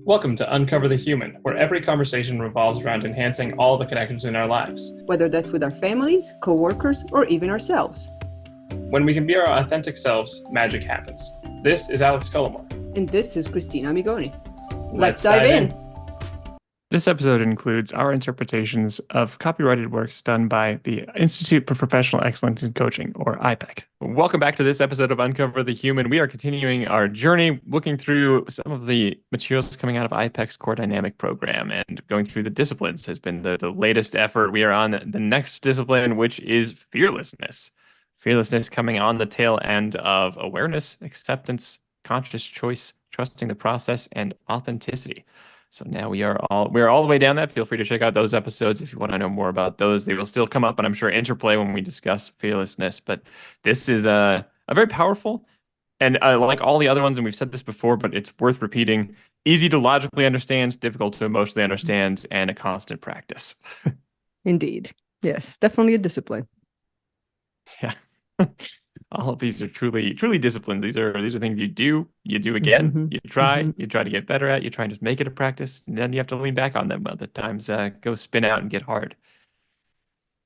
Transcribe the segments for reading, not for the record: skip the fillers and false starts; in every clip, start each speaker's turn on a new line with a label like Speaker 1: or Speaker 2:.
Speaker 1: Welcome to Uncover the Human, where every conversation revolves around enhancing all the connections in our lives.
Speaker 2: Whether that's with our families, co-workers, or even ourselves.
Speaker 1: When we can be our authentic selves, magic happens. This is Alex Cullimore.
Speaker 2: And this is Cristina Amigoni.
Speaker 1: Let's dive in.
Speaker 3: This episode includes our interpretations of copyrighted works done by the Institute for Professional Excellence in Coaching, or iPEC. Welcome back to this episode of Uncover the Human. We are continuing our journey, looking through some of the materials coming out of iPEC's COR.E Dynamic Program, and going through the disciplines has been the latest effort. We are on the next discipline, which is fearlessness. Fearlessness coming on the tail end of awareness, acceptance, conscious choice, trusting the process, and authenticity. So now we're all the way down that. Feel free to check out those episodes if you want to know more about those. They will still come up, and I'm sure interplay when we discuss fearlessness. But this is a very powerful, and like all the other ones, and we've said this before, but it's worth repeating, easy to logically understand, difficult to emotionally understand, and a constant practice.
Speaker 2: Indeed. Yes, definitely a discipline.
Speaker 3: Yeah. All of these are truly disciplines. These are things you do again, you try to get better at, you try and just make it a practice, and then you have to lean back on them when the times go spin out and get hard.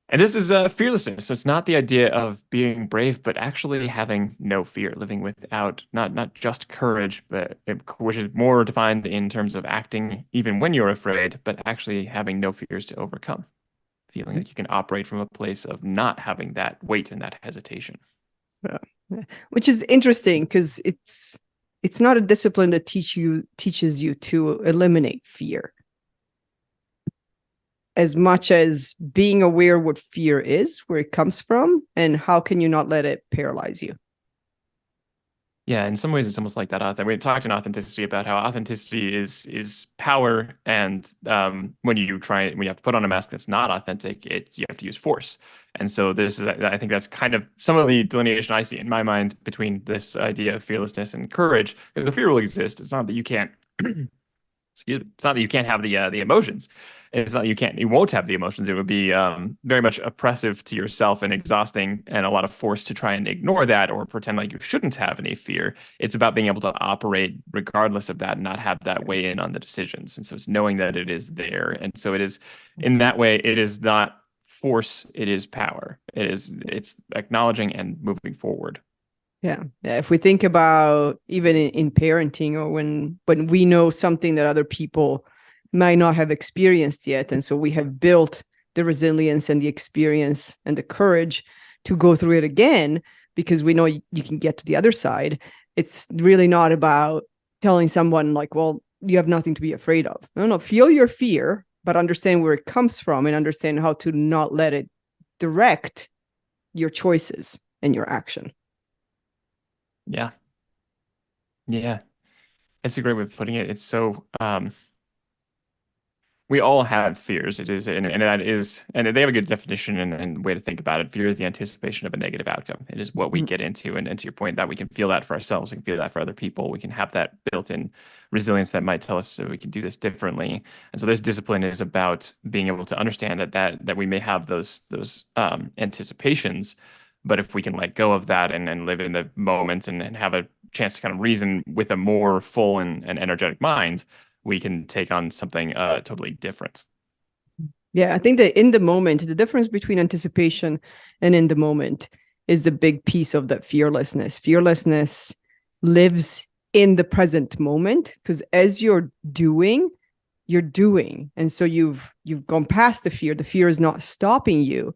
Speaker 3: And this is fearlessness. So it's not the idea of being brave, but actually having no fear, living without not just courage, but which is more defined in terms of acting even when you're afraid, but actually having no fears to overcome. Feeling like you can operate from a place of not having that weight and that hesitation.
Speaker 2: Yeah. Which is interesting because it's not a discipline that teaches you to eliminate fear as much as being aware what fear is, where it comes from, and how can you not let it paralyze you.
Speaker 3: Yeah, in some ways, it's almost like that. We talked in authenticity about how authenticity is power, and when you have to put on a mask that's not authentic, you have to use force. And so I think that's kind of some of the delineation I see in my mind between this idea of fearlessness and courage. The fear will exist. It's not that you can't. Excuse me. It's not that you can't have the emotions. It's not you won't have the emotions. It would be very much oppressive to yourself and exhausting, and a lot of force to try and ignore that or pretend like you shouldn't have any fear. It's about being able to operate regardless of that and not have that weigh in on the decisions. And so it's knowing that it is there. And so it is, in that way, it is not force, it is power. It's acknowledging and moving forward.
Speaker 2: Yeah. If we think about even in parenting, or when we know something that other people might not have experienced yet, and so we have built the resilience and the experience and the courage to go through it again because we know you can get to the other side. It's really not about telling someone like, well, you have nothing to be afraid of. No, feel your fear, but understand where it comes from and understand how to not let it direct your choices and your action.
Speaker 3: Yeah. It's a great way of putting it. It's so we all have fears. It is, and that is, and they have a good definition and way to think about it. Fear is the anticipation of a negative outcome. It is what we get into, and to your point, that we can feel that for ourselves, we can feel that for other people. We can have that built-in resilience that might tell us so we can do this differently. And so this discipline is about being able to understand that we may have those anticipations, but if we can let go of that and live in the moment and have a chance to kind of reason with a more full and energetic mind, we can take on something totally different.
Speaker 2: Yeah, I think that in the moment, the difference between anticipation and in the moment is the big piece of that fearlessness. Fearlessness lives in the present moment because as you're doing. And so you've gone past the fear. The fear is not stopping you.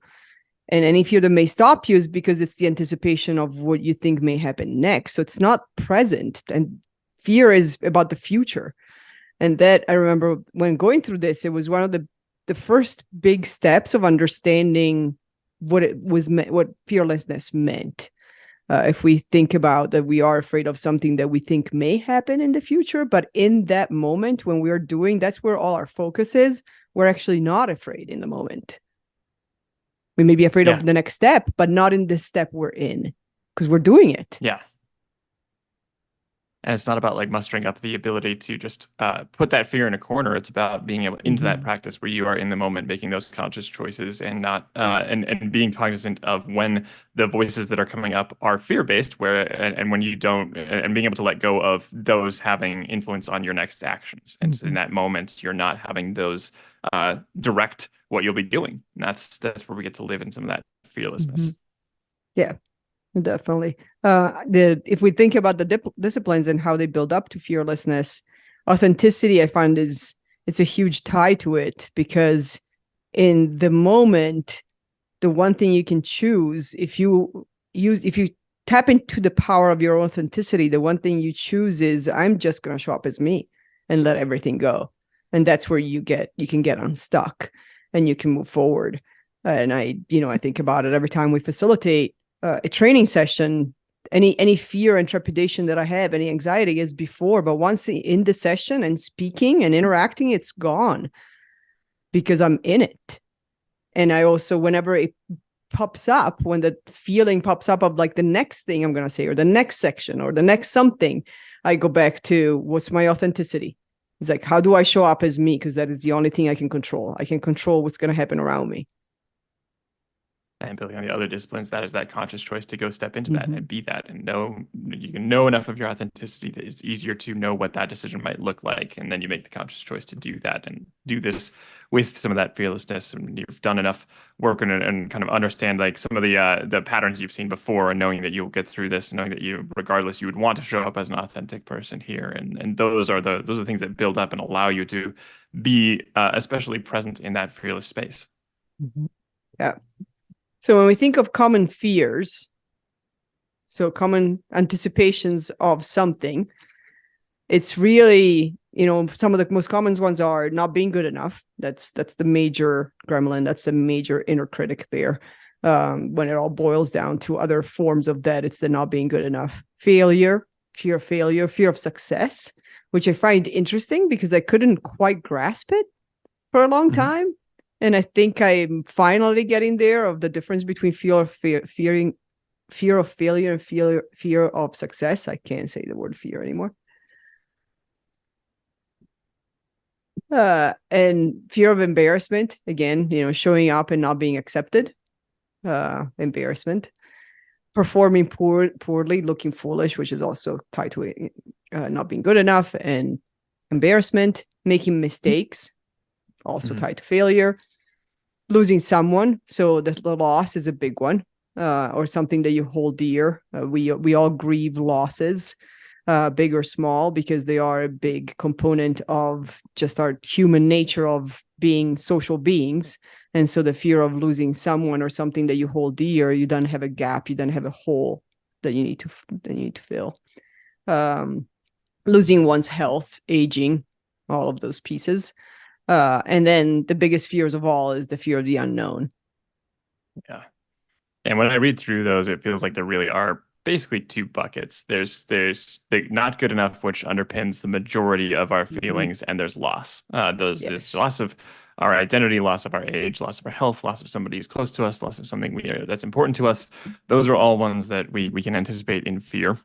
Speaker 2: And any fear that may stop you is because it's the anticipation of what you think may happen next. So it's not present. And fear is about the future. And that I remember when going through this, it was one of the first big steps of understanding what fearlessness meant. If we think about that, we are afraid of something that we think may happen in the future, but in that moment when we're doing, that's where all our focus is. We're actually not afraid in the moment. We may be afraid of the next step, but not in the step we're in because we're doing it.
Speaker 3: Yeah. And it's not about like mustering up the ability to just put that fear in a corner. It's about being able into that practice where you are in the moment, making those conscious choices and not and being cognizant of when the voices that are coming up are fear-based, and when you don't, and being able to let go of those having influence on your next actions. And so in that moment, you're not having those direct what you'll be doing. And that's where we get to live in some of that fearlessness.
Speaker 2: Yeah, definitely. If we think about the disciplines and how they build up to fearlessness, authenticity, I find it's a huge tie to it, because in the moment, the one thing you can choose, if you tap into the power of your authenticity, the one thing you choose is, I'm just going to show up as me and let everything go. And that's where you can get unstuck and you can move forward. And I think about it every time we facilitate a training session. Any fear and trepidation that I have, any anxiety is before, but once in the session and speaking and interacting, it's gone because I'm in it. And I also, whenever it pops up, when the feeling pops up of like the next thing I'm going to say, or the next section, or the next something, I go back to what's my authenticity. It's like, how do I show up as me? Because that is the only thing I can control. I can control what's going to happen around me.
Speaker 3: And building on the other disciplines, that is that conscious choice to go step into that and be that, and you can know enough of your authenticity that it's easier to know what that decision might look like. And then you make the conscious choice to do that and do this with some of that fearlessness. And you've done enough work and kind of understand like some of the patterns you've seen before, and knowing that you'll get through this, and knowing that regardless, you would want to show up as an authentic person here. And those are the things that build up and allow you to be especially present in that fearless space.
Speaker 2: Yeah. So when we think of common fears, so common anticipations of something, it's really, some of the most common ones are not being good enough. That's the major gremlin. That's the major inner critic there. When it all boils down to other forms of that, it's the not being good enough. Failure, fear of failure, fear of success, which I find interesting because I couldn't quite grasp it for a long time. And I think I'm finally getting there, of the difference between fear of failure and fear of success. I can't say the word fear anymore. And fear of embarrassment, again, showing up and not being accepted. Embarrassment. Performing poorly, looking foolish, which is also tied to it, not being good enough, and embarrassment. Making mistakes, also tied to failure. Losing someone, so the loss is a big one, or something that you hold dear. We all grieve losses, big or small, because they are a big component of just our human nature of being social beings. And so the fear of losing someone or something that you hold dear, you then have a gap, you then have a hole that you need to fill. Losing one's health, aging, all of those pieces. And then the biggest fears of all is the fear of the unknown.
Speaker 3: Yeah. And when I read through those, it feels like there really are basically two buckets. There's the not good enough, which underpins the majority of our feelings, and there's loss. There's loss of our identity, loss of our age, loss of our health, loss of somebody who's close to us, loss of something that's important to us. Those are all ones that we can anticipate in fear.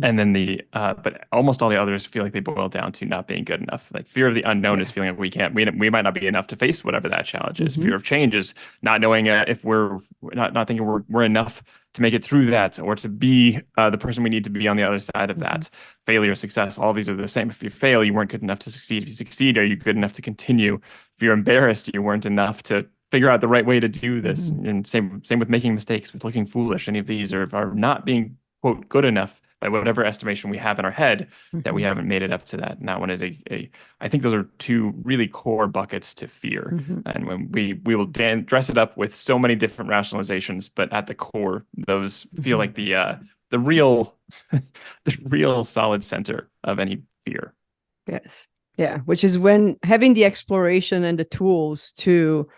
Speaker 3: And then but almost all the others feel like they boil down to not being good enough. Like fear of the unknown is feeling like we might not be enough to face whatever that challenge is. Fear of change is not knowing if we're not thinking we're enough to make it through that, or to be the person we need to be on the other side of that. Failure, success, all of these are the same. If you fail, you weren't good enough to succeed. If you succeed, are you good enough to continue? If you're embarrassed, you weren't enough to figure out the right way to do this. And same with making mistakes, with looking foolish. Any of these are not being, quote, good enough by whatever estimation we have in our head, that we haven't made it up to that. And that one is I think those are two really core buckets to fear. And when we will dress it up with so many different rationalizations, but at the core, those feel like the real the real solid center of any fear.
Speaker 2: Yes. Yeah. Which is when having the exploration and the tools to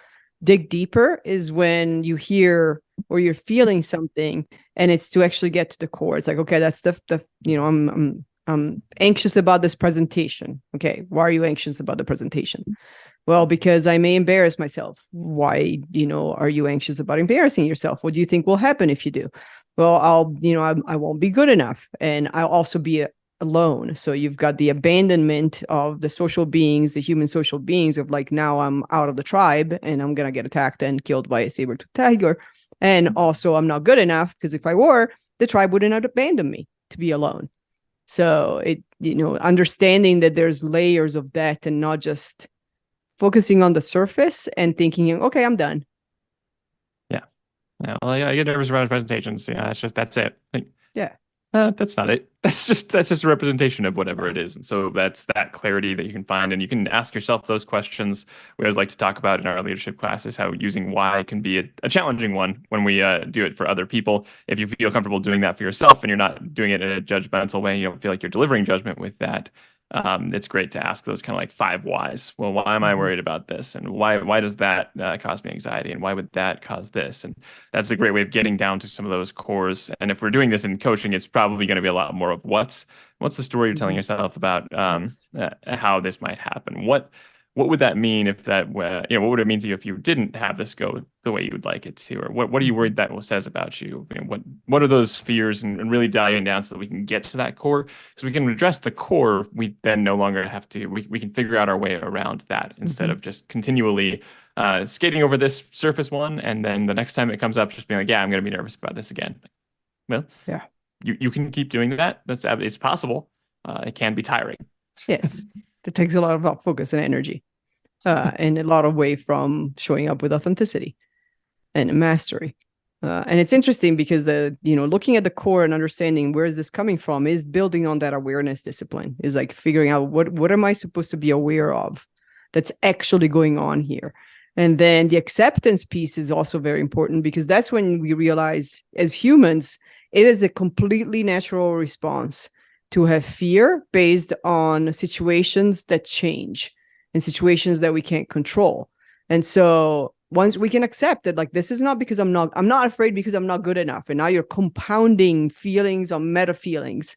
Speaker 2: dig deeper is when you hear or you're feeling something, and it's to actually get to the core. It's like, okay, that's the I'm anxious about this presentation. Okay, why are you anxious about the presentation? Well, because I may embarrass myself. Why, are you anxious about embarrassing yourself? What do you think will happen if you do? Well, I won't be good enough, and I'll also be alone. So you've got the abandonment of the social beings, the human social beings, of like, now I'm out of the tribe and I'm going to get attacked and killed by a saber-toothed tiger. And also I'm not good enough, because if I were, the tribe wouldn't have abandoned me to be alone. So it, understanding that there's layers of that, and not just focusing on the surface and thinking, okay, I'm done.
Speaker 3: Yeah, well, I get nervous around presentations. Yeah, that's it. Like,
Speaker 2: Yeah.
Speaker 3: that's not it. That's just a representation of whatever it is. And so that's that clarity that you can find, and you can ask yourself those questions. We always like to talk about in our leadership classes how using why can be a challenging one when we do it for other people. If you feel comfortable doing that for yourself and you're not doing it in a judgmental way, you don't feel like you're delivering judgment with that. It's great to ask those kind of like 5 whys. Well, why am I worried about this? And why does that cause me anxiety? And why would that cause this? And that's a great way of getting down to some of those cores. And if we're doing this in coaching, it's probably going to be a lot more of what's the story you're telling yourself about how this might happen. What would that mean if that what would it mean to you if you didn't have this go the way you would like it to? Or what are you worried that says about you? What are those fears, and really diving down so that we can get to that core. Because we can address the core, we then no longer have to, we can figure out our way around that instead of just continually skating over this surface one, and then the next time it comes up, just being like, yeah, I'm going to be nervous about this again. Well,
Speaker 2: yeah,
Speaker 3: you can keep doing that. It's possible. It can be tiring.
Speaker 2: Yes. It takes a lot of focus and energy, and a lot away from showing up with authenticity and mastery. And it's interesting because looking at the core and understanding where is this coming from is building on that awareness discipline, is like figuring out what am I supposed to be aware of that's actually going on here. And then the acceptance piece is also very important, because that's when we realize as humans, it is a completely natural response to have fear based on situations that change and situations that we can't control. And so once we can accept that, like, this is not because I'm not afraid because I'm not good enough. And now you're compounding feelings on meta feelings.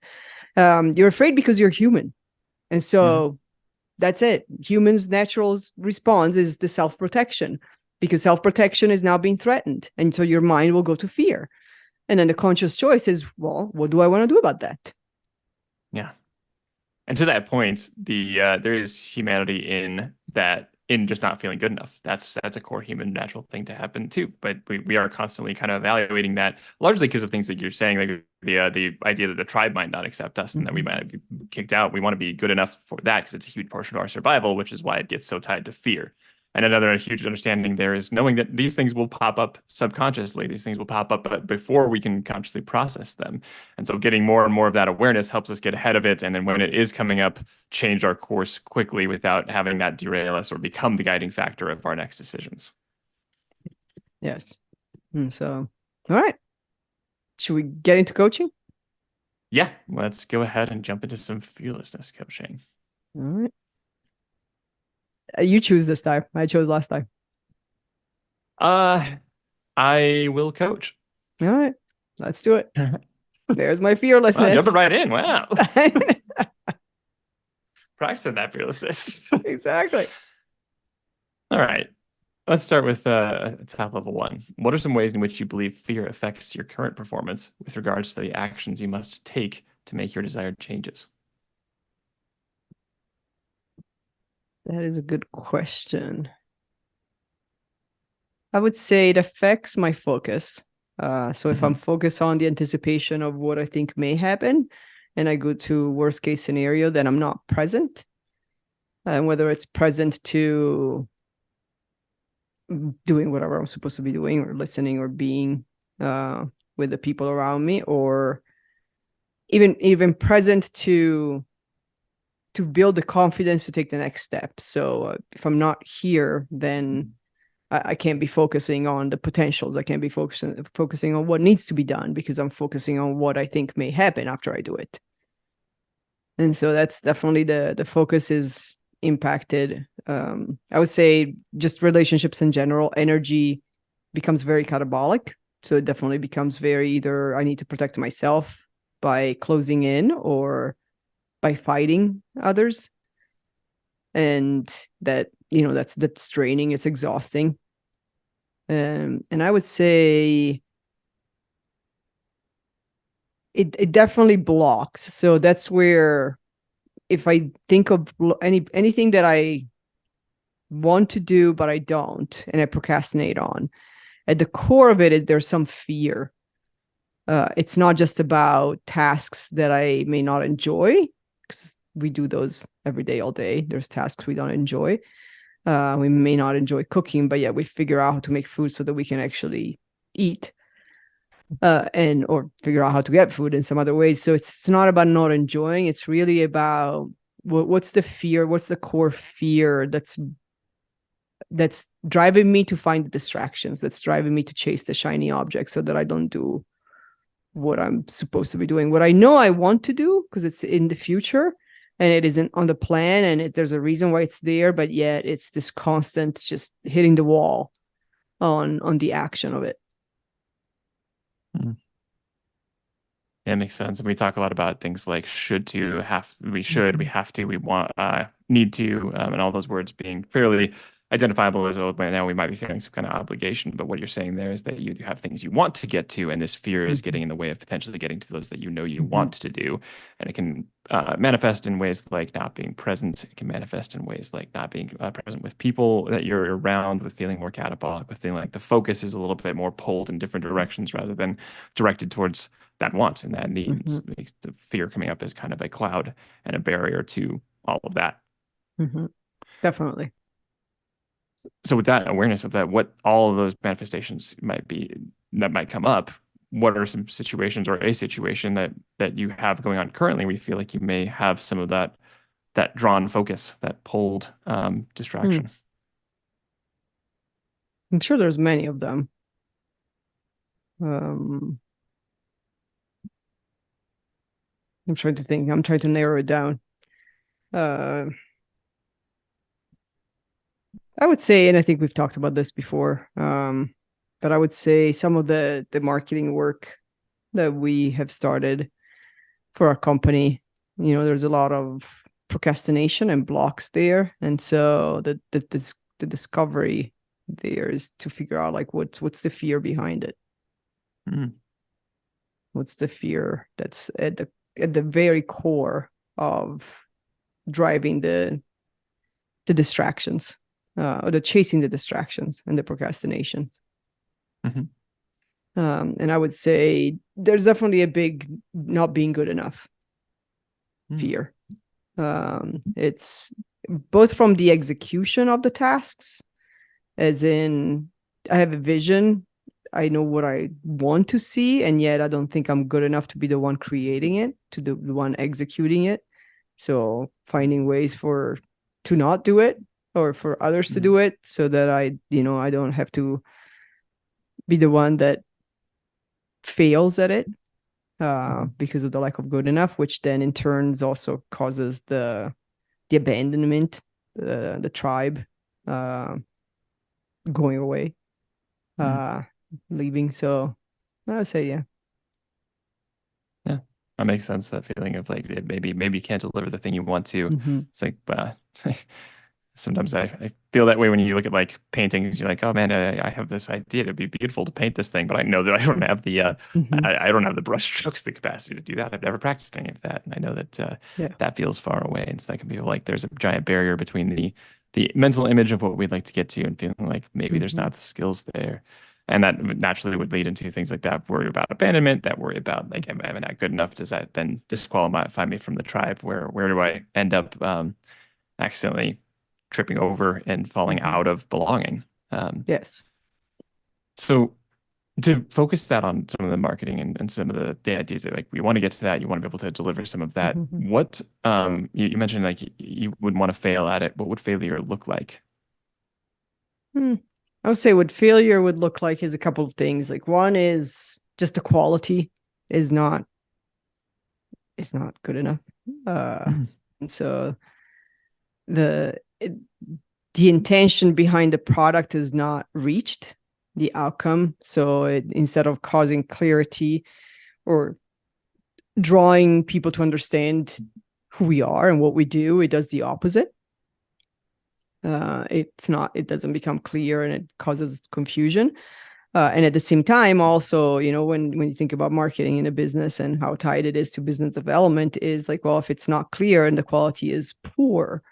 Speaker 2: You're afraid because you're human. And so that's it. Humans' natural response is the self-protection, because self-protection is now being threatened. And so your mind will go to fear. And then the conscious choice is, well, what do I want to do about that?
Speaker 3: Yeah. And to that point, there is humanity in that, in just not feeling good enough. That's a core human natural thing to happen too. But we are constantly kind of evaluating that, largely because of things that you're saying, like the idea that the tribe might not accept us and that we might be kicked out. We want to be good enough for that because it's a huge portion of our survival, which is why it gets so tied to fear. And another huge understanding there is knowing that these things will pop up subconsciously. These things will pop up before we can consciously process them. And so getting more and more of that awareness helps us get ahead of it. And then when it is coming up, change our course quickly without having that derail us or become the guiding factor of our next decisions.
Speaker 2: Yes. And so, all right. Should we get into coaching?
Speaker 3: Yeah, let's go ahead and jump into some fearlessness coaching.
Speaker 2: All right. You choose this time. I chose last time.
Speaker 3: I will coach.
Speaker 2: All right. Let's do it. There's my fearlessness.
Speaker 3: Wow, jumping right in. Wow. Practicing that fearlessness.
Speaker 2: Exactly.
Speaker 3: All right. Let's start with top level 1. What are some ways in which you believe fear affects your current performance with regards to the actions you must take to make your desired changes?
Speaker 2: That is a good question. I would say it affects my focus. So if I'm focused on the anticipation of what I think may happen, and I go to worst case scenario, then I'm not present. And whether it's present to doing whatever I'm supposed to be doing, or listening, or being with the people around me, or even present to build the confidence to take the next step. So if I'm not here, then I can't be focusing on the potentials. I can't be focusing on what needs to be done, because I'm focusing on what I think may happen after I do it. And so that's definitely the focus is impacted. I would say just relationships in general, energy becomes very catabolic. So it definitely becomes very, either I need to protect myself by closing in or by fighting others. And that's draining, it's exhausting. And I would say it definitely blocks. So that's where, if I think of anything that I want to do but I don't, and I procrastinate on, at the core of it, there's some fear. It's not just about tasks that I may not enjoy, because we do those every day, all day. There's tasks we don't enjoy. We may not enjoy cooking, but yeah, we figure out how to make food so that we can actually eat, or figure out how to get food in some other ways. So it's not about not enjoying. It's really about what's the fear, what's the core fear that's driving me to find the distractions, that's driving me to chase the shiny object so that I don't do what I'm supposed to be doing, what I know I want to do, because it's in the future and it isn't on the plan, and there's a reason why it's there, but yet it's this constant just hitting the wall on the action of it.
Speaker 3: Yeah, it makes sense. And we talk a lot about things like should to, have, we should, we have to, we want, need to, and all those words being fairly identifiable as, oh, by now we might be feeling some kind of obligation. But what you're saying there is that you have things you want to get to, and this fear is getting in the way of potentially getting to those that you know you want to do. And it can manifest in ways like not being present. It can manifest in ways like not being present with people that you're around, with feeling more catabolic, with feeling like the focus is a little bit more pulled in different directions rather than directed towards that want and that need. So it makes the fear coming up as kind of a cloud and a barrier to all of that.
Speaker 2: Definitely.
Speaker 3: So with that awareness of that, what all of those manifestations might be that might come up, what are some situations or a situation that you have going on currently where you feel like you may have some of that drawn focus, that pulled distraction?
Speaker 2: I'm sure there's many of them. I'm trying to think. I'm trying to narrow it down. I would say, and I think we've talked about this before, but I would say some of the marketing work that we have started for our company, there's a lot of procrastination and blocks there. And so the discovery there is to figure out like what's the fear behind it. What's the fear that's at the very core of driving the distractions, or the chasing the distractions and the procrastinations. And I would say there's definitely a big not being good enough fear. It's both from the execution of the tasks, as in I have a vision, I know what I want to see, and yet I don't think I'm good enough to be the one creating it, to the one executing it. So finding ways to not do it, or for others to do it, so that I don't have to be the one that fails at it because of the lack of good enough, which then in turns also causes the abandonment, the tribe going away, leaving. So I would say, yeah.
Speaker 3: That makes sense. That feeling of like maybe you can't deliver the thing you want to. It's like sometimes I feel that way when you look at like paintings. You're like, oh man, I have this idea. It'd be beautiful to paint this thing, but I know that I don't have the I don't have the brush strokes, the capacity to do that. I've never practiced any of that, and I know that that feels far away. And so that can be like there's a giant barrier between the mental image of what we'd like to get to and feeling like maybe there's not the skills there. And that naturally would lead into things like that worry about abandonment, that worry about like, am I not good enough? Does that then disqualify me from the tribe? Where do I end up accidentally tripping over and falling out of belonging?
Speaker 2: Yes. So
Speaker 3: to focus that on some of the marketing and some of the ideas that like we want to get to that, you want to be able to deliver some of that. What you mentioned like you would want to fail at it. What would failure look like?
Speaker 2: I would say what failure would look like is a couple of things. Like one is just the quality is not good enough. And so the intention behind the product is not reached, the outcome. So instead of causing clarity or drawing people to understand who we are and what we do, it does the opposite. It doesn't become clear and it causes confusion. And at the same time, also, when you think about marketing in a business and how tied it is to business development, is like, well, if it's not clear and the quality is poor,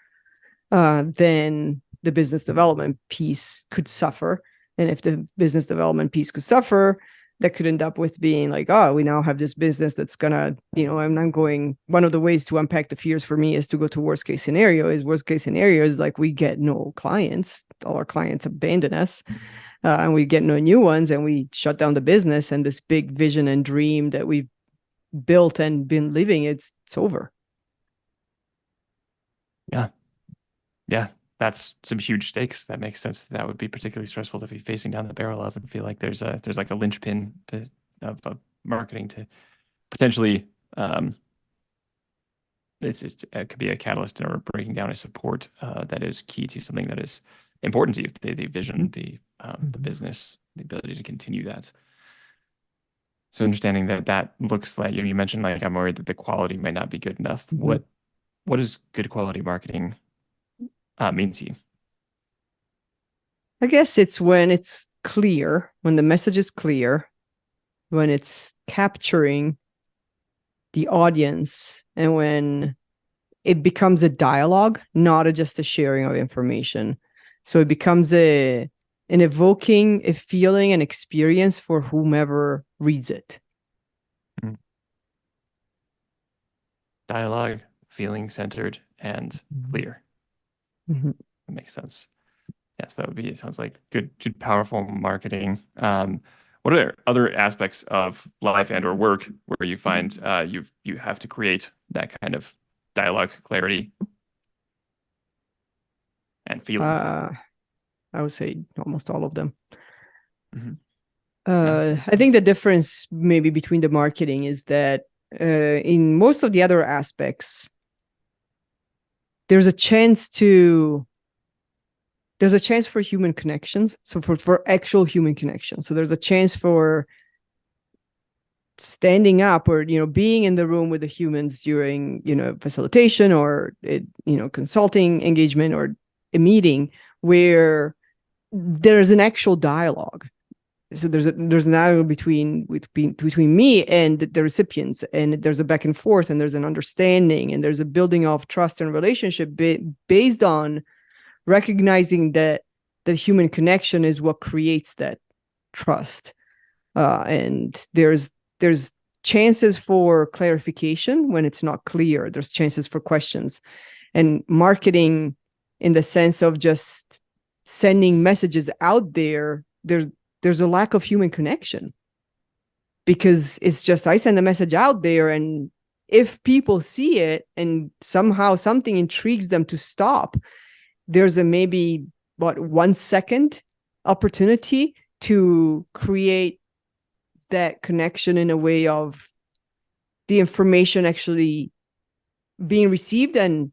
Speaker 2: then the business development piece could suffer. And if the business development piece could suffer, that could end up with being like, oh, we now have this business that's gonna, one of the ways to unpack the fears for me is to go to worst case scenario. Worst case scenario is like we get no clients, all our clients abandon us, and we get no new ones, and we shut down the business, and this big vision and dream that we've built and been living, it's over.
Speaker 3: Yeah, that's some huge stakes. That makes sense. That would be particularly stressful to be facing down the barrel of and feel like there's like a linchpin of marketing to potentially it could be a catalyst or breaking down a support that is key to something that is important to you, the vision, the business, the ability to continue that. So understanding that looks like, you mentioned, like, I'm worried that the quality might not be good enough. What does good quality marketing mean to you?
Speaker 2: I guess it's when it's clear, when the message is clear, when it's capturing the audience, and when it becomes a dialogue, not just a sharing of information. So it becomes an evoking a feeling and experience for whomever reads it.
Speaker 3: Dialogue, feeling centered, and clear. That makes sense. Yes, that would be, it sounds like good, powerful marketing. What are other aspects of life and or work where you find you have to create that kind of dialogue, clarity, and feeling?
Speaker 2: I would say almost all of them.
Speaker 3: Yeah,
Speaker 2: I think the difference maybe between the marketing is that in most of the other aspects, there's a chance for human connections. So for actual human connections. So there's a chance for standing up or, being in the room with the humans during, facilitation or, consulting engagement or a meeting where there's an actual dialogue. So there's an dialogue between me and the recipients, and there's a back and forth, and there's an understanding, and there's a building of trust and relationship based on recognizing that the human connection is what creates that trust. And there's chances for clarification when it's not clear. There's chances for questions. And marketing, in the sense of just sending messages out there, there's a lack of human connection, because it's just, I send a message out there, and if people see it and somehow something intrigues them to stop, there's a maybe 1 second opportunity to create that connection in a way of the information actually being received and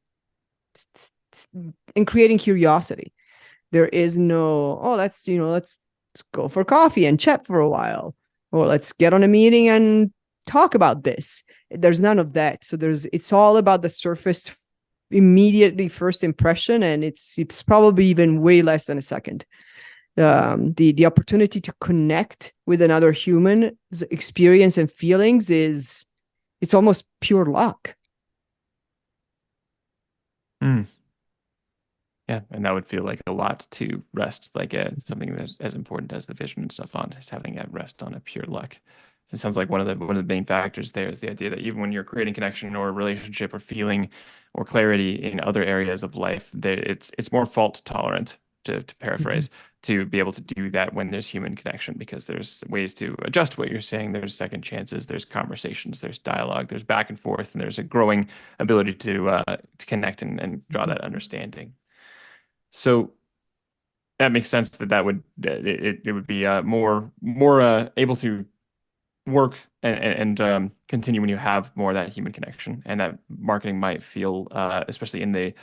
Speaker 2: creating curiosity. There is no, let's go for coffee and chat for a while, or let's get on a meeting and talk about this. There's none of that. So it's all about the surface, immediately first impression, and it's probably even way less than a second. The opportunity to connect with another human's experience and feelings it's almost pure luck.
Speaker 3: Yeah, and that would feel like a lot to rest, like something that's as important as the vision and stuff on, is having that rest on a pure luck. It sounds like one of the main factors there is the idea that even when you're creating connection or a relationship or feeling or clarity in other areas of life, it's more fault tolerant, to paraphrase, to be able to do that when there's human connection, because there's ways to adjust what you're saying. There's second chances, there's conversations, there's dialogue, there's back and forth, and there's a growing ability to connect and draw that understanding. So that makes sense that would be more able to work and continue when you have more of that human connection, and that marketing might feel, especially in the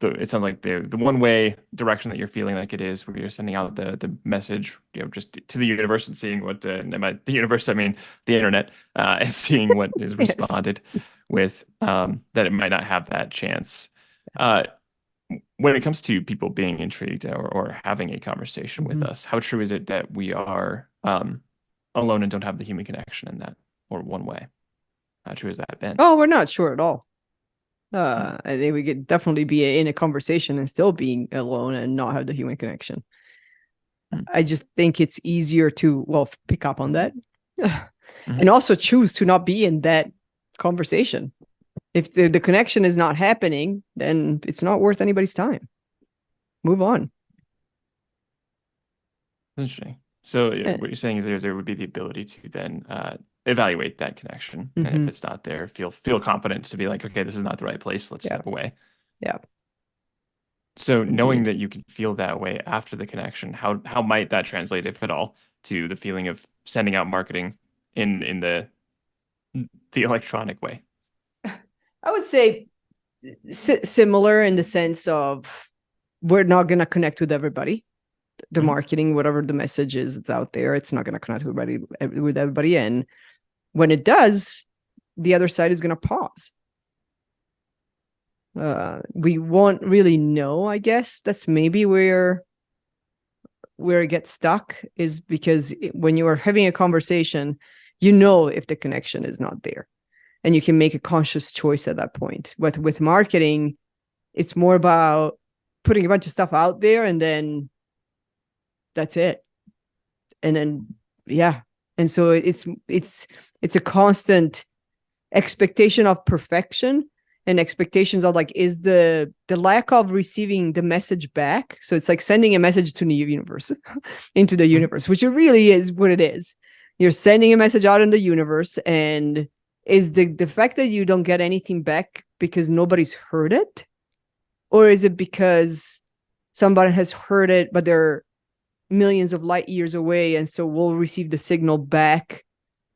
Speaker 3: it sounds like the one way direction that you're feeling like it is, where you're sending out the message, just to the universe and seeing what the universe, I mean the internet, and seeing what is responded with, that it might not have that chance. when it comes to people being intrigued or having a conversation with us, how true is it that we are alone and don't have the human connection in that, or one way? How true has that been?
Speaker 2: Oh, we're not sure at all. I think we could definitely be in a conversation and still being alone and not have the human connection. I just think it's easier to, well, pick up on that and also choose to not be in that conversation. If the connection is not happening, then it's not worth anybody's time. Move on.
Speaker 3: Interesting. So what you're saying is there would be the ability to then evaluate that connection, and if it's not there, feel confident to be like, okay, this is not the right place. Let's step away.
Speaker 2: Yeah.
Speaker 3: So knowing that you can feel that way after the connection, how might that translate, if at all, to the feeling of sending out marketing in the electronic way?
Speaker 2: I would say similar in the sense of we're not going to connect with everybody. The marketing, whatever the message is, it's out there. It's not going to connect with everybody. And when it does, the other side is going to pause. We won't really know, I guess. That's maybe where it gets stuck, is because when you are having a conversation, you know if the connection is not there. And you can make a conscious choice at that point. With marketing, it's more about putting a bunch of stuff out there and then that's it. And then, yeah. And so it's a constant expectation of perfection and expectations of like, is the lack of receiving the message back. So it's like sending a message to the universe, into the universe, which it really is what it is. You're sending a message out in the universe, and is the fact that you don't get anything back because nobody's heard it? Or is it because somebody has heard it, but they're millions of light years away, and so we'll receive the signal back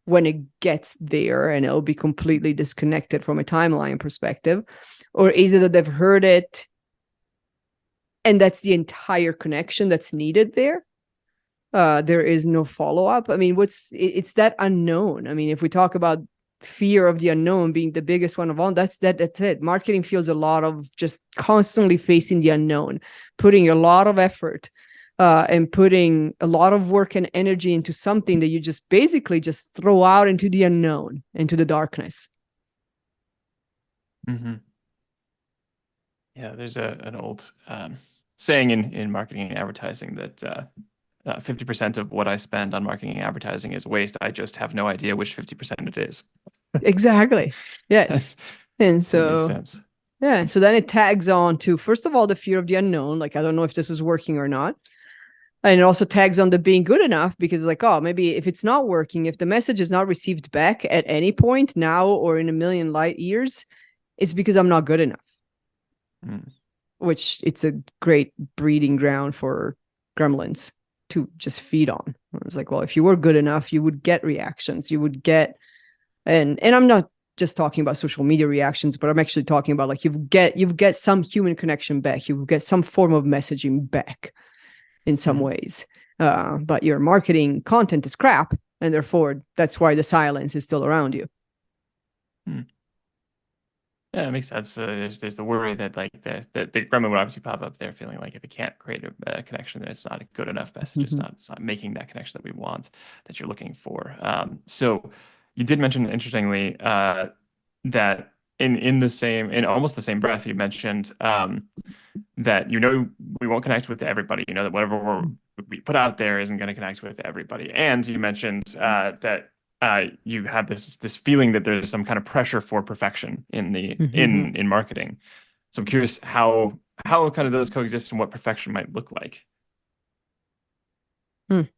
Speaker 2: when it gets there, and it'll be completely disconnected from a timeline perspective? Or is it that they've heard it and that's the entire connection that's needed there? There is no follow-up. I mean, it's that unknown. I mean, if we talk about fear of the unknown being the biggest one of all, that's it. Marketing feels a lot of just constantly facing the unknown, putting a lot of effort and putting a lot of work and energy into something that you just basically just throw out into the unknown, into the darkness.
Speaker 3: Yeah, there's an old saying in marketing and advertising that 50% of what I spend on marketing and advertising is waste. I just have no idea which 50% it is.
Speaker 2: Exactly. Yes. And so
Speaker 3: that makes sense.
Speaker 2: Yeah. So then it tags on to, first of all, the fear of the unknown. Like, I don't know if this is working or not. And it also tags on the being good enough, because like, oh, maybe if it's not working, if the message is not received back at any point now or in a million light years, it's because I'm not good enough. Which it's a great breeding ground for gremlins to just feed on. It's like, well, if you were good enough, you would get reactions. You would get, and I'm not just talking about social media reactions, but I'm actually talking about like you get some human connection back. You get some form of messaging back in some ways. But your marketing content is crap, and therefore that's why the silence is still around you.
Speaker 3: Yeah, it makes sense. There's the worry that like the gremlin would obviously pop up there, feeling like if it can't create a connection, then it's not a good enough message. It's not making that connection that we want, that you're looking for. So you did mention, interestingly, that in almost the same breath, you mentioned that we won't connect with everybody. That whatever we put out there isn't going to connect with everybody. And you mentioned that you have this feeling that there's some kind of pressure for perfection in marketing. So I'm curious how kind of those coexist and what perfection might look like.
Speaker 2: I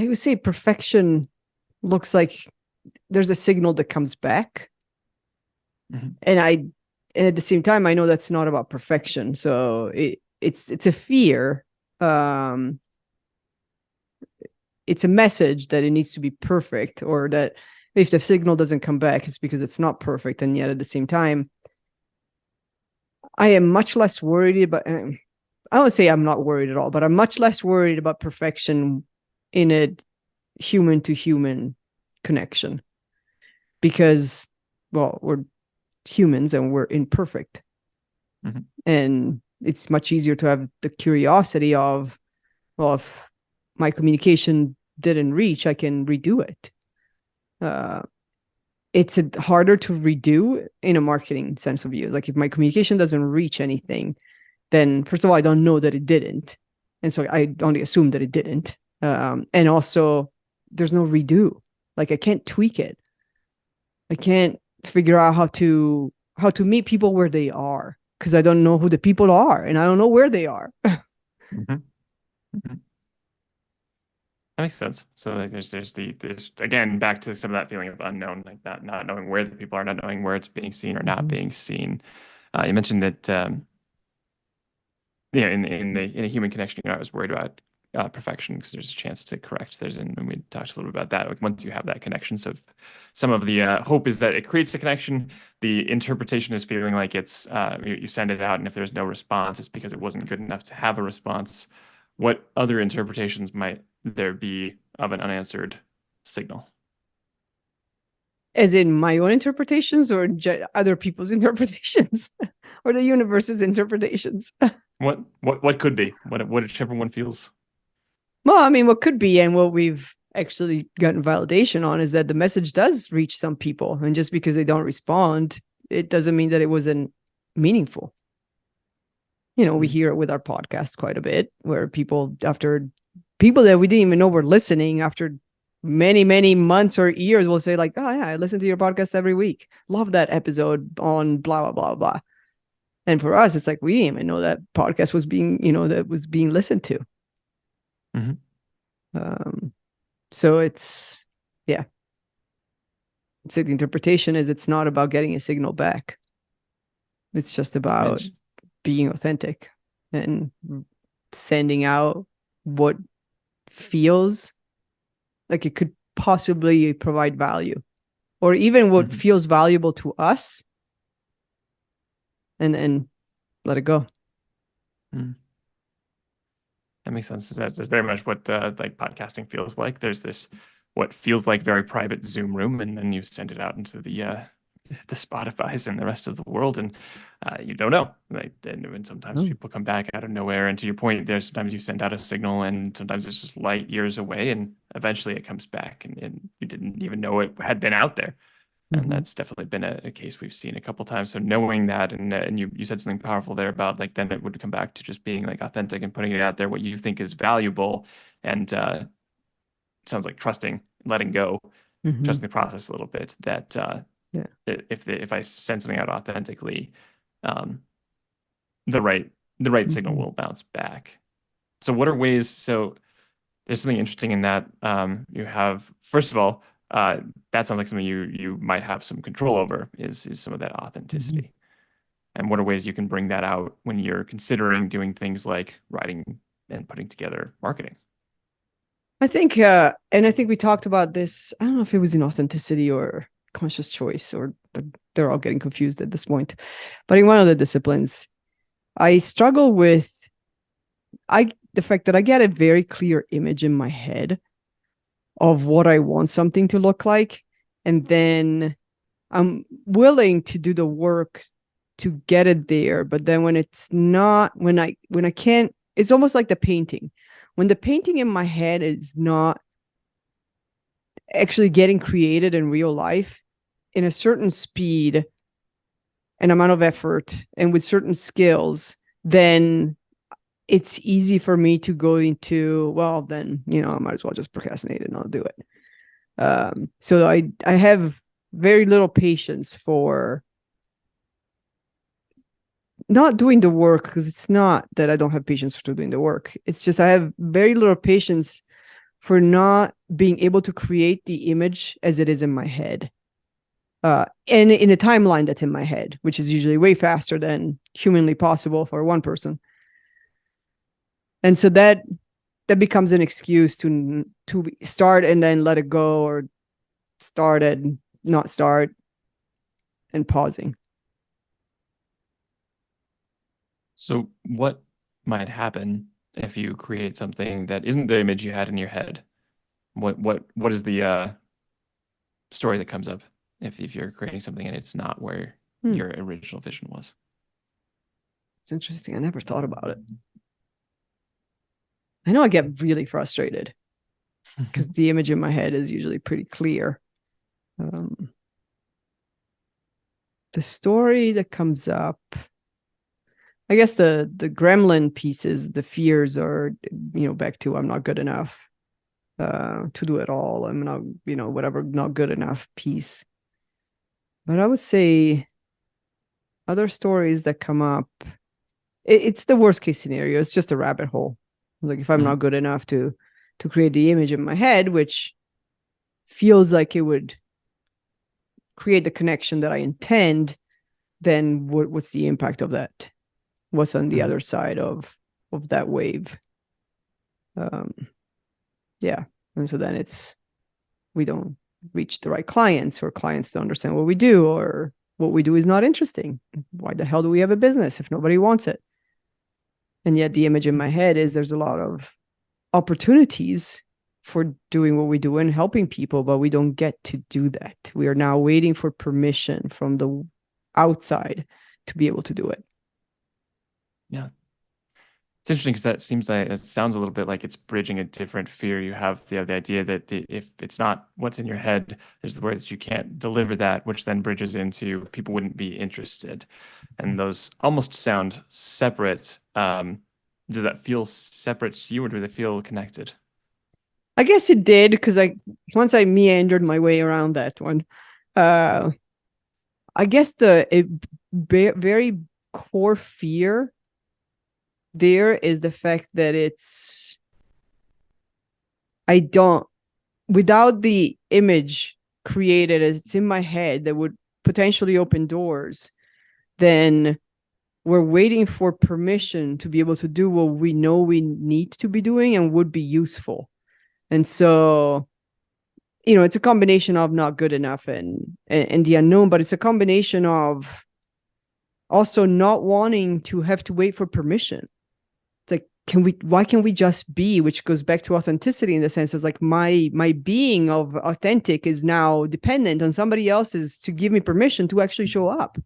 Speaker 2: would say perfection looks like there's a signal that comes back. And at the same time, I know that's not about perfection. So it's a fear. It's a message that it needs to be perfect, or that if the signal doesn't come back, it's because it's not perfect. And yet at the same time, I am much less worried about, I don't say I'm not worried at all, but I'm much less worried about perfection in a human to human connection, because, well, we're humans and we're imperfect.
Speaker 3: Mm-hmm.
Speaker 2: And it's much easier to have the curiosity of, well, if my communication didn't reach, I can redo it. It's harder to redo in a marketing sense of view. Like if my communication doesn't reach anything, then first of all, I don't know that it didn't. And so I only assume that it didn't. And also there's no redo. Like I can't tweak it. I can't figure out how to meet people where they are because I don't know who the people are and I don't know where they are.
Speaker 3: Mm-hmm. Mm-hmm. That makes sense. So like there's again back to some of that feeling of unknown, like not knowing where the people are, not knowing where it's being seen or not being seen. You mentioned that in a human connection, I was worried about perfection because there's a chance to correct. And we talked a little bit about that. Like once you have that connection, so some of the hope is that it creates the connection. The interpretation is feeling like it's you send it out, and if there's no response, it's because it wasn't good enough to have a response. What other interpretations might there be of an unanswered signal?
Speaker 2: As in my own interpretations or other people's interpretations or the universe's interpretations?
Speaker 3: What could be? Whichever one feels.
Speaker 2: Well, I mean, what could be and what we've actually gotten validation on is that the message does reach some people. And just because they don't respond, it doesn't mean that it wasn't meaningful. You know, we hear it with our podcast quite a bit where people that we didn't even know were listening after many, many months or years will say like, oh yeah, I listen to your podcast every week. Love that episode on blah, blah, blah, blah. And for us, it's like, we didn't even know that podcast was being listened to.
Speaker 3: Mm-hmm.
Speaker 2: So it's, yeah. So the interpretation is it's not about getting a signal back. It's just about being authentic and sending out what feels like it could possibly provide value, or even what feels valuable to us, and then let it go.
Speaker 3: That makes sense. That's very much what like podcasting feels like. There's this what feels like very private Zoom room, and then you send it out into the Spotify's and the rest of the world, and you don't know. Like, and sometimes people come back out of nowhere. And to your point, there's sometimes you send out a signal, and sometimes it's just light years away, and eventually it comes back, and you didn't even know it had been out there. And that's definitely been a case we've seen a couple times. So knowing that, and you said something powerful there about like then it would come back to just being like authentic and putting it out there, what you think is valuable, and sounds like trusting, letting go, trusting the process a little bit. That if I send something out authentically, the right signal will bounce back. So what are ways? So there's something interesting in that. You have, first of all, that sounds like something you might have some control over is some of that authenticity. And what are ways you can bring that out when you're considering doing things like writing and putting together marketing?
Speaker 2: I think, and I think we talked about this. I don't know if it was in authenticity or conscious choice, or they're all getting confused at this point. But in one of the disciplines, I struggle with the fact that I get a very clear image in my head of what I want something to look like. And then I'm willing to do the work to get it there. But then when it's not, when I can't, it's almost like the painting. When the painting in my head is not actually getting created in real life in a certain speed and amount of effort and with certain skills, then it's easy for me to go into, well, then, I might as well just procrastinate and not do it. So I have very little patience for not doing the work, because it's not that I don't have patience for doing the work. It's just I have very little patience for not being able to create the image as it is in my head. And in a timeline that's in my head, which is usually way faster than humanly possible for one person. And so that becomes an excuse to start and then let it go, or start and not start and pausing.
Speaker 3: So what might happen if you create something that isn't the image you had in your head? What is the story that comes up if you're creating something and it's not where your original vision was.
Speaker 2: It's interesting. I never thought about it. I know I get really frustrated because the image in my head is usually pretty clear. The story that comes up, I guess the gremlin pieces, the fears are, back to I'm not good enough to do it all. I'm not, whatever, not good enough piece. But I would say other stories that come up, it's the worst case scenario. It's just a rabbit hole. Like if I'm not good enough to create the image in my head, which feels like it would create the connection that I intend, then what's the impact of that? What's on the other side of that wave? Yeah. And so then we don't reach the right clients, or clients don't understand what we do, or what we do is not interesting. Why the hell do we have a business if nobody wants it? And yet the image in my head is there's a lot of opportunities for doing what we do and helping people, but we don't get to do that. We are now waiting for permission from the outside to be able to do it.
Speaker 3: Yeah. It's interesting because that seems like it sounds a little bit like it's bridging a different fear. You have the idea that if it's not what's in your head, there's the word that you can't deliver that, which then bridges into people wouldn't be interested. And those almost sound separate. Does that feel separate to you, or do they feel connected?
Speaker 2: I guess it did, because once I meandered my way around that one. I guess the very core fear there is the fact that without the image created as it's in my head that would potentially open doors, then we're waiting for permission to be able to do what we know we need to be doing and would be useful. And so, it's a combination of not good enough and the unknown, but it's a combination of also not wanting to have to wait for permission. It's like, why can't we just be, which goes back to authenticity in the sense is like my being of authentic is now dependent on somebody else's to give me permission to actually show up.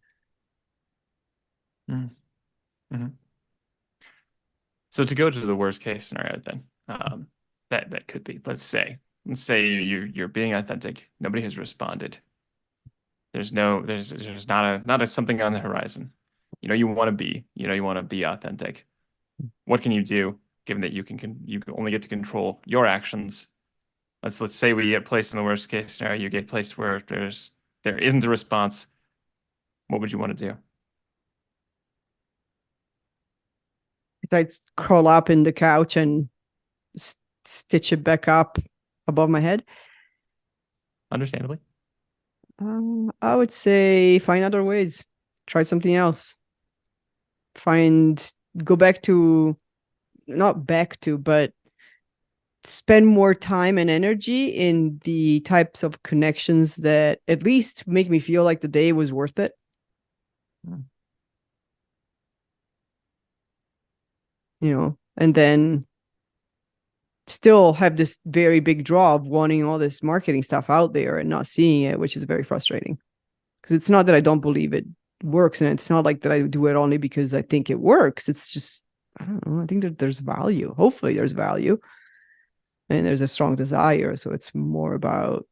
Speaker 3: Mm-hmm. So to go to the worst case scenario, then that could be, let's say you're being authentic. Nobody has responded. There's not a something on the horizon. You want to be authentic. What can you do, given that you only get to control your actions? Let's say we get placed in the worst case scenario. You get placed where there isn't a response. What would you want to do?
Speaker 2: I'd crawl up in the couch and stitch it back up above my head.
Speaker 3: Understandably.
Speaker 2: I would say find other ways. Try something else. Go back to, not back to, but spend more time and energy in the types of connections that at least make me feel like the day was worth it. And then still have this very big draw of wanting all this marketing stuff out there and not seeing it, which is very frustrating. Because it's not that I don't believe it works, and it's not like that I do it only because I think it works. It's just, I don't know, I think that there's value. Hopefully there's value. And there's a strong desire. So it's more about,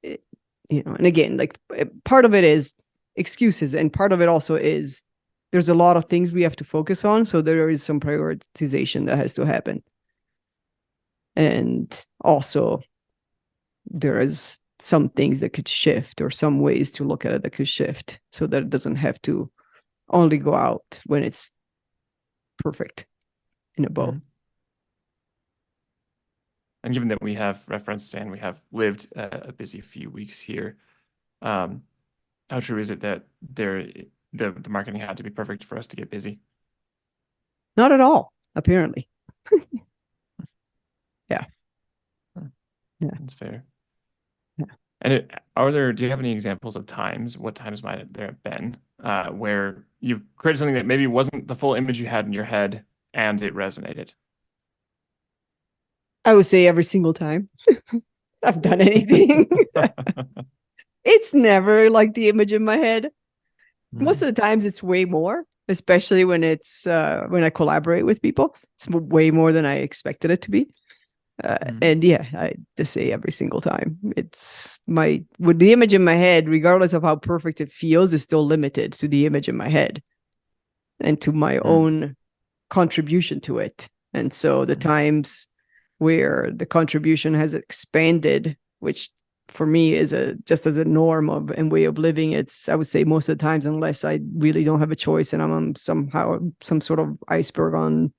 Speaker 2: and again, like part of it is excuses, and part of it also is there's a lot of things we have to focus on. So there is some prioritization that has to happen. And also there is some things that could shift, or some ways to look at it that could shift, so that it doesn't have to only go out when it's perfect in a bow. Mm-hmm.
Speaker 3: And given that we have referenced and we have lived a busy few weeks here, how true is it that the marketing had to be perfect for us to get busy?
Speaker 2: Not at all, apparently. Yeah.
Speaker 3: That's fair. Yeah. And do you have any examples of times, what times might there have been, where you created something that maybe wasn't the full image you had in your head and it resonated?
Speaker 2: I would say every single time I've done anything. It's never like the image in my head. Most
Speaker 3: Mm.
Speaker 2: of the times it's way more, especially when it's when I collaborate with people. It's way more than I expected it to be. And yeah, I just say every single time, it's my with the image in my head, regardless of how perfect it feels, is still limited to the image in my head and to my own contribution to it. And so the times where the contribution has expanded, which for me is a just as a norm of and way of living, it's I would say most of the times, unless I really don't have a choice and I'm on somehow some sort of iceberg on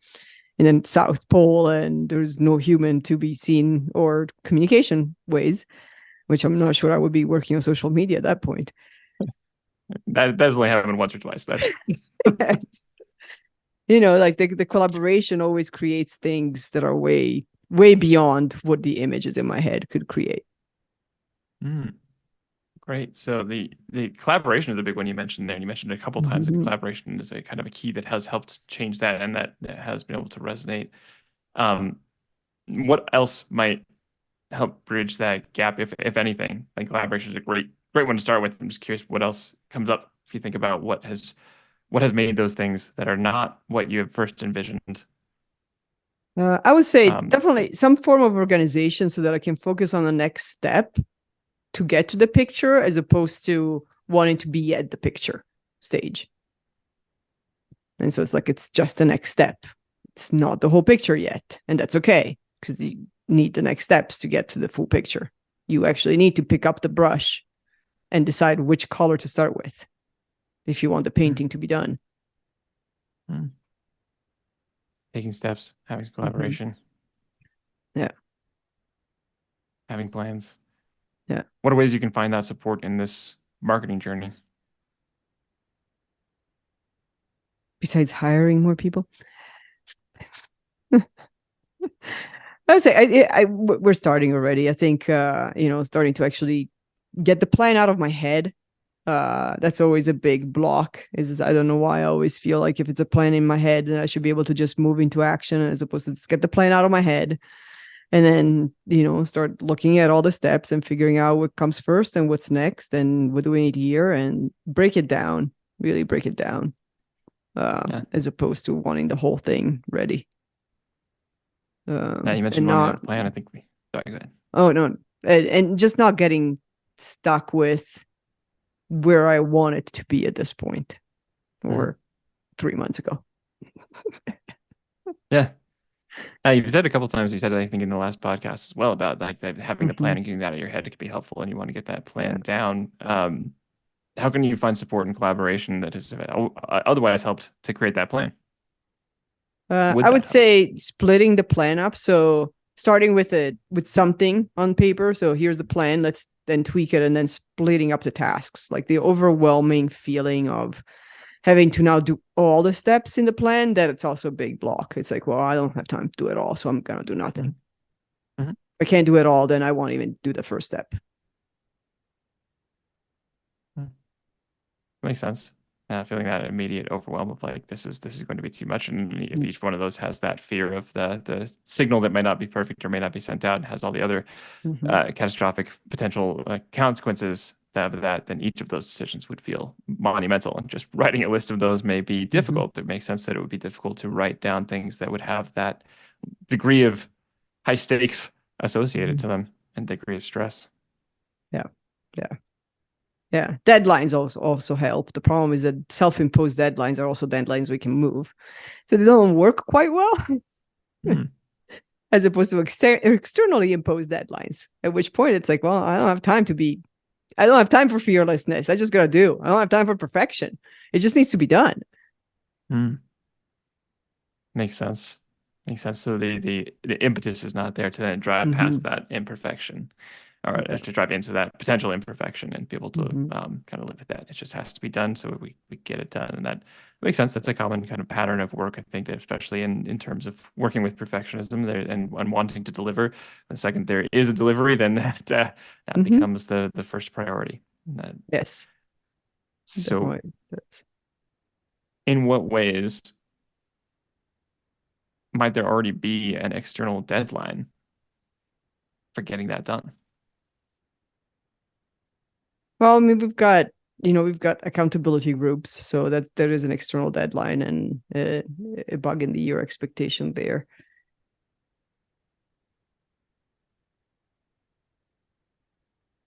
Speaker 2: in the South Pole and there's no human to be seen or communication ways, which I'm not sure I would be working on social media at that point.
Speaker 3: That's only happened once or twice. That's
Speaker 2: Like the collaboration always creates things that are way beyond what the images in my head could create.
Speaker 3: Great. So the collaboration is a big one you mentioned there, and you mentioned it a couple times that collaboration is a kind of a key that has helped change that, and that has been able to resonate. What else might help bridge that gap, if anything? Like collaboration is a great one to start with. I'm just curious what else comes up if you think about what has made those things that are not what you have first envisioned.
Speaker 2: I would say definitely some form of organization so that I can focus on the next step to get to the picture as opposed to wanting to be at the picture stage. And so it's like it's just the next step. It's not the whole picture yet. And that's okay because you need the next steps to get to the full picture. You actually need to pick up the brush and decide which color to start with if you want the painting to be done.
Speaker 3: Taking steps, having collaboration.
Speaker 2: Yeah.
Speaker 3: Having plans.
Speaker 2: Yeah.
Speaker 3: What are ways you can find that support in this marketing journey?
Speaker 2: Besides hiring more people? I would say we're starting already. I think, starting to actually get the plan out of my head. That's always a big block. I don't know why I always feel like if it's a plan in my head, then I should be able to just move into action as opposed to just get the plan out of my head and then, start looking at all the steps and figuring out what comes first and what's next and what do we need here and break it down, really break it down, as opposed to wanting the whole thing ready.
Speaker 3: Yeah, you mentioned wanting to have a plan. I think sorry, go ahead.
Speaker 2: Oh, no. And just not getting stuck with where I want it to be at this point or 3 months ago.
Speaker 3: Yeah. You've said a couple of times, you said, I think in the last podcast as well, about like that having the plan and getting that out of your head could be helpful and you want to get that plan down. How can you find support and collaboration that has otherwise helped to create that plan?
Speaker 2: I would say splitting the plan up. So starting with something on paper. So here's the plan. Let's then tweak it and then splitting up the tasks. Like the overwhelming feeling of having to now do all the steps in the plan, that it's also a big block. It's like, well, I don't have time to do it all, so I'm going to do nothing. If I can't do it all, then I won't even do the first step.
Speaker 3: Makes sense. Feeling that immediate overwhelm of like this is going to be too much, and if each one of those has that fear of the signal that might not be perfect or may not be sent out, and has all the other catastrophic potential consequences of that, then each of those decisions would feel monumental. And just writing a list of those may be difficult. It makes sense that it would be difficult to write down things that would have that degree of high stakes associated to them and degree of stress.
Speaker 2: Yeah, deadlines also help. The problem is that self-imposed deadlines are also deadlines we can move, so they don't work quite well, as opposed to externally imposed deadlines. At which point it's like, well, I don't have time for fearlessness. I just gotta do. I don't have time for perfection. It just needs to be done.
Speaker 3: Makes sense. So the impetus is not there to then drive past that imperfection, or to drive into that potential imperfection and be able to kind of live with that. It just has to be done, so we get it done, and that makes sense. That's a common kind of pattern of work, I think, that especially in terms of working with perfectionism there and wanting to deliver. The second there is a delivery, then that becomes the first priority.
Speaker 2: Yes.
Speaker 3: So, in what ways might there already be an external deadline for getting that done?
Speaker 2: Well, I mean, we've got accountability groups, so that there is an external deadline and a bug in the year expectation there.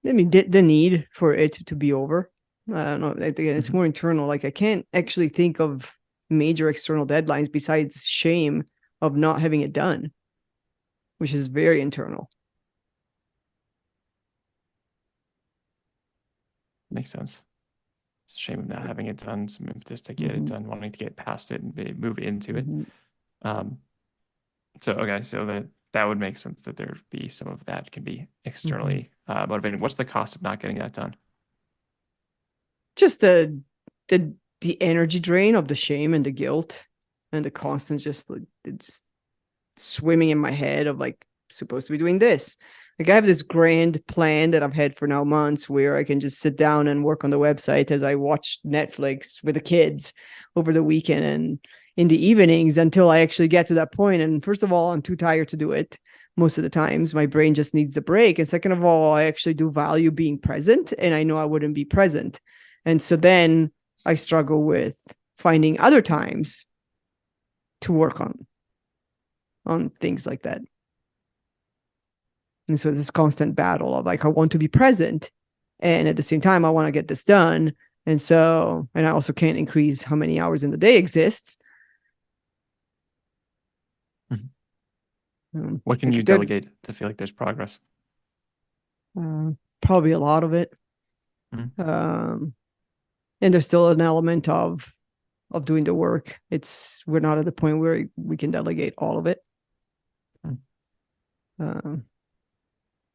Speaker 2: I mean, the need for it to be over. I don't know. Again, it's more internal. Like I can't actually think of major external deadlines besides shame of not having it done, which is very internal.
Speaker 3: Makes sense. It's a shame of not having it done. Some impetus to get it done, wanting to get past it and move into it. So that would make sense that there be some of that can be externally motivating. What's the cost of not getting that done?
Speaker 2: Just the energy drain of the shame and the guilt and the constant just it's swimming in my head of like supposed to be doing this. Like I have this grand plan that I've had for now months where I can just sit down and work on the website as I watch Netflix with the kids over the weekend and in the evenings until I actually get to that point. And first of all, I'm too tired to do it most of the times. My brain just needs a break. And second of all, I actually do value being present and I know I wouldn't be present. And so then I struggle with finding other times to work on things like that. And so this constant battle of like, I want to be present. And at the same time, I want to get this done. And so, and I also can't increase how many hours in the day exists.
Speaker 3: What can you delegate to feel like there's progress?
Speaker 2: Probably a lot of it. And there's still an element of doing the work. We're not at the point where we can delegate all of it.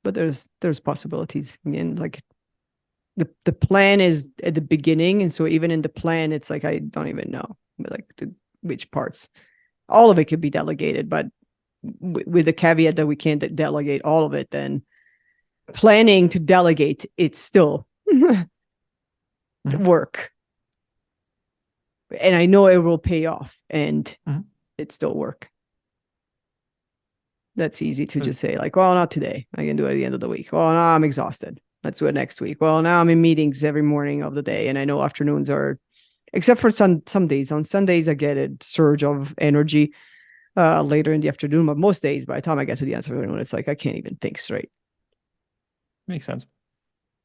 Speaker 2: But there's possibilities. Again, like the plan is at the beginning, and so even in the plan, it's like I don't even know like which parts. All of it could be delegated, but with the caveat that we can't delegate all of it. Then planning to delegate, it's still work, and I know it will pay off, and it's still work. That's easy to just say like, well, not today. I can do it at the end of the week. Well, no, I'm exhausted. Let's do it next week. Well, now I'm in meetings every morning of the day. And I know afternoons are, except for some days. On Sundays, I get a surge of energy later in the afternoon. But most days, by the time I get to the afternoon, it's like, I can't even think straight.
Speaker 3: Makes sense.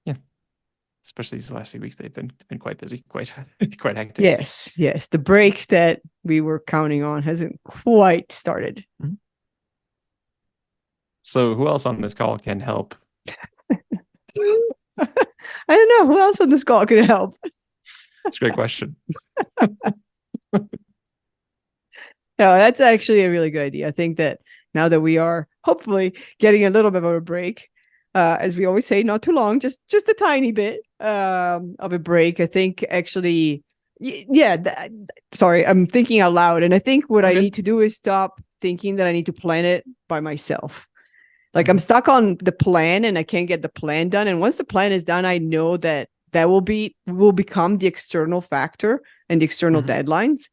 Speaker 3: Yeah. Especially these last few weeks, they've been quite busy, quite hectic.
Speaker 2: Yes. The break that we were counting on hasn't quite started.
Speaker 3: So who else on this call can help?
Speaker 2: I don't know. Who else on this call can help?
Speaker 3: That's a great question.
Speaker 2: No, that's actually a really good idea. I think that now that we are hopefully getting a little bit of a break, as we always say, not too long, just a tiny bit of a break. I think actually, sorry, I'm thinking out loud. And I think what I need to do is stop thinking that I need to plan it by myself. Like I'm stuck on the plan and I can't get the plan done. And once the plan is done, I know that will become the external factor and the external deadlines.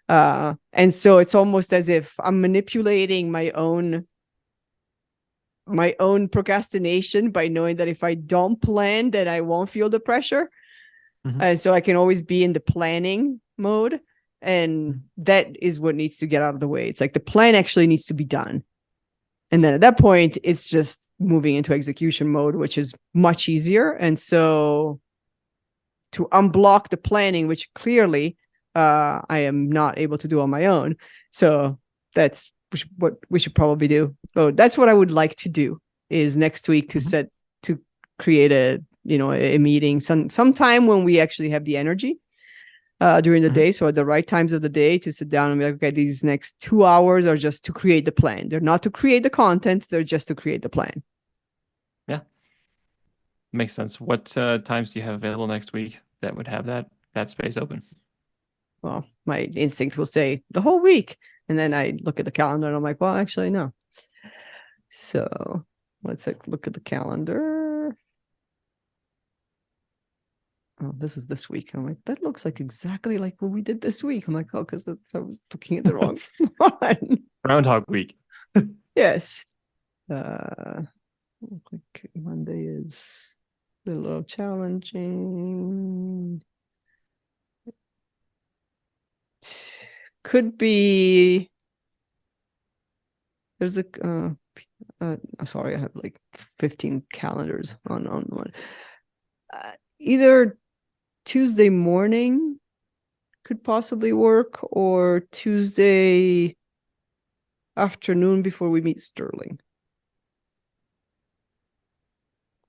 Speaker 2: And so it's almost as if I'm manipulating my own procrastination by knowing that if I don't plan, then I won't feel the pressure. And so I can always be in the planning mode. And that is what needs to get out of the way. It's like the plan actually needs to be done. And then at that point, it's just moving into execution mode, which is much easier. And so to unblock the planning, which clearly I am not able to do on my own. So that's what we should probably do. So that's what I would like to do is next week to create a meeting sometime when we actually have the energy during the day. So at the right times of the day to sit down and be like, okay, these next 2 hours are just to create the plan. They're not to create the content. They're just to create the plan.
Speaker 3: Yeah. Makes sense. What times do you have available next week that would have that space open?
Speaker 2: Well, my instinct will say the whole week. And then I look at the calendar and I'm like, well, actually, no. So let's look at the calendar. Oh, this is this week. I'm like, that looks like exactly like what we did this week. I'm like, oh, because I was looking at the wrong one.
Speaker 3: Groundhog Week.
Speaker 2: Yes. Monday is a little challenging. Could be. There's a. Sorry, I have like 15 calendars on one. Either Tuesday morning could possibly work, or Tuesday afternoon before we meet Sterling.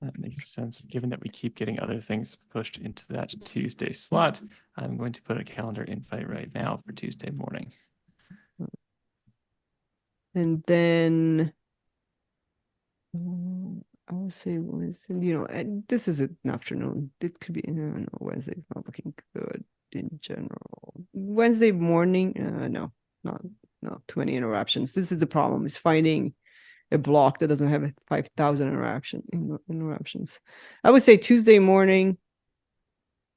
Speaker 3: That makes sense. Given that we keep getting other things pushed into that Tuesday slot, I'm going to put a calendar invite right now for Tuesday morning.
Speaker 2: And then I'll say Wednesday, this is an afternoon. It could be, no, Wednesday's not looking good in general. Wednesday morning, no, not too many interruptions. This is the problem, is finding a block that doesn't have 5,000 interruptions. I would say Tuesday morning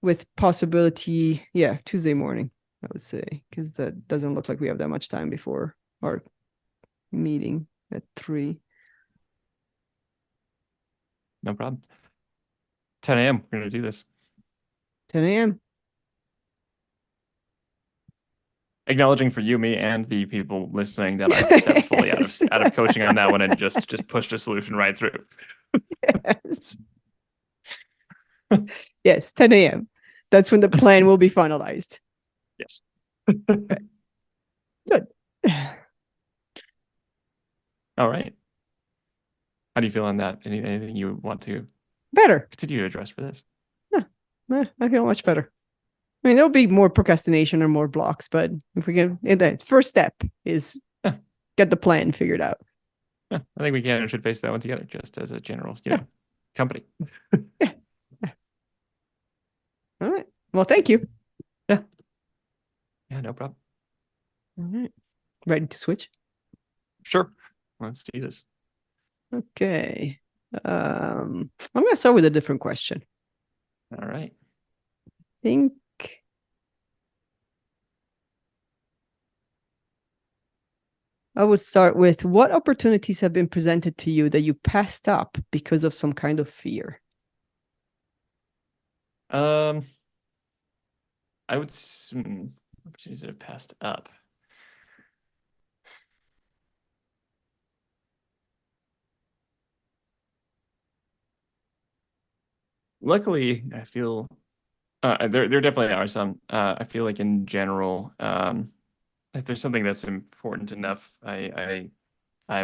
Speaker 2: with possibility, Tuesday morning, I would say, because that doesn't look like we have that much time before our meeting at 3.
Speaker 3: No problem. 10 a.m. We're going to do this.
Speaker 2: 10 a.m.
Speaker 3: Acknowledging for you, me, and the people listening that I've stepped fully out of coaching on that one and just pushed a solution right through.
Speaker 2: Yes. Yes, 10 a.m. That's when the plan will be finalized.
Speaker 3: Yes.
Speaker 2: Okay. Good.
Speaker 3: All right. How do you feel on that? Anything you want to
Speaker 2: Better.
Speaker 3: continue to address for this?
Speaker 2: Yeah, I feel much better. I mean, there'll be more procrastination or more blocks, but if we can, the first step is get the plan figured out.
Speaker 3: I think we can and should face that one together, just as a general, company.
Speaker 2: Yeah. All right. Well, thank you.
Speaker 3: Yeah. Yeah, no problem.
Speaker 2: All right. Ready to switch?
Speaker 3: Sure. Let's do this.
Speaker 2: Okay. I'm going to start with a different question.
Speaker 3: All right.
Speaker 2: Think I would start with, what opportunities have been presented to you that you passed up because of some kind of fear?
Speaker 3: I would opportunities that have passed up. Luckily, I feel there definitely are some. I feel like in general, if there's something that's important enough, I'm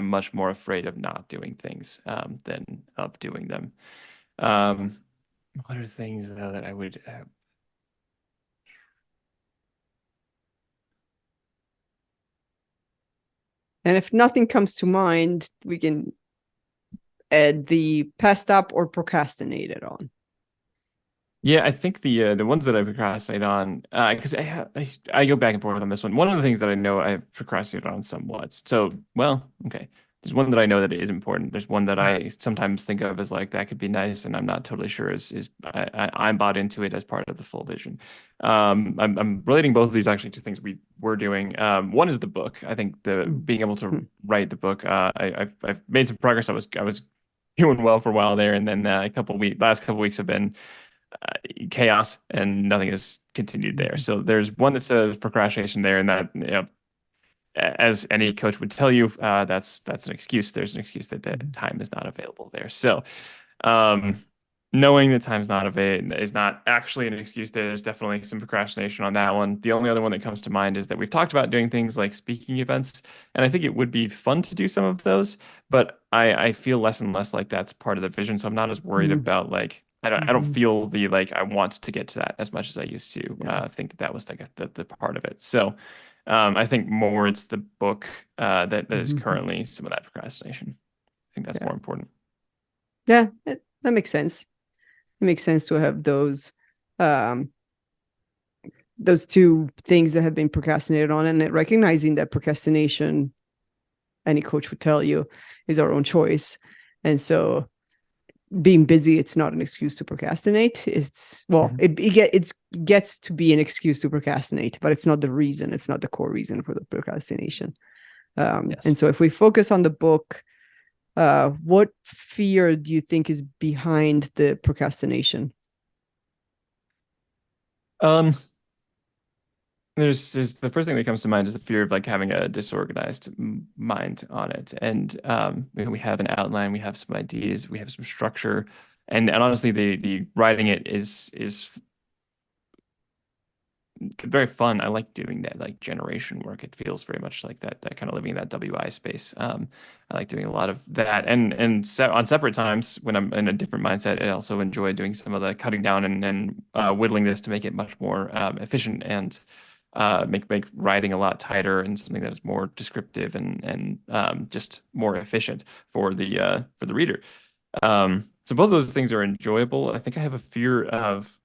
Speaker 3: much more afraid of not doing things than of doing them. What are things though that I would
Speaker 2: And if nothing comes to mind, we can add the passed up or procrastinated on.
Speaker 3: Yeah, I think the ones that I procrastinate on, because I go back and forth on this one. One of the things that I know I've procrastinated on somewhat. So, well, okay. There's one that I know that is important. There's one that I sometimes think of as like that could be nice, and I'm not totally sure I'm bought into it as part of the full vision. I'm relating both of these actually to things we were doing. One is the book. I think being able to write the book. I've made some progress. I was doing well for a while there, and then last couple weeks have been chaos, and nothing has continued there. So there's one that says procrastination there, and that as any coach would tell you, that's an excuse. There's an excuse that the time is not available there. So knowing that time's not available is not actually an excuse there. There's definitely some procrastination on that one. The only other one that comes to mind is that we've talked about doing things like speaking events, and I think it would be fun to do some of those, but I feel less and less like that's part of the vision. So I'm not as worried about like I don't feel the like I want to get to that as much as I used to. Think that was like the part of it. So I think more it's the book that is currently some of that procrastination. I think that's more important.
Speaker 2: Yeah, that makes sense. It makes sense to have those two things that have been procrastinated on, and recognizing that procrastination, any coach would tell you, is our own choice. And so being busy, it's not an excuse to procrastinate. It's it gets to be an excuse to procrastinate, but it's not the reason. It's not the core reason for the procrastination. And so if we focus on the book, What fear do you think is behind the procrastination?
Speaker 3: Um, there's the first thing that comes to mind is the fear of like having a disorganized mind on it. And we have an outline, we have some ideas, we have some structure, and honestly, the writing it is very fun. I like doing that, like generation work. It feels very much like that kind of living in that WI space. I like doing a lot of that, and on separate times when I'm in a different mindset, I also enjoy doing some of the cutting down and whittling this to make it much more efficient and make writing a lot tighter and something that is more descriptive and just more efficient for the reader. So both of those things are enjoyable. I think I have a fear of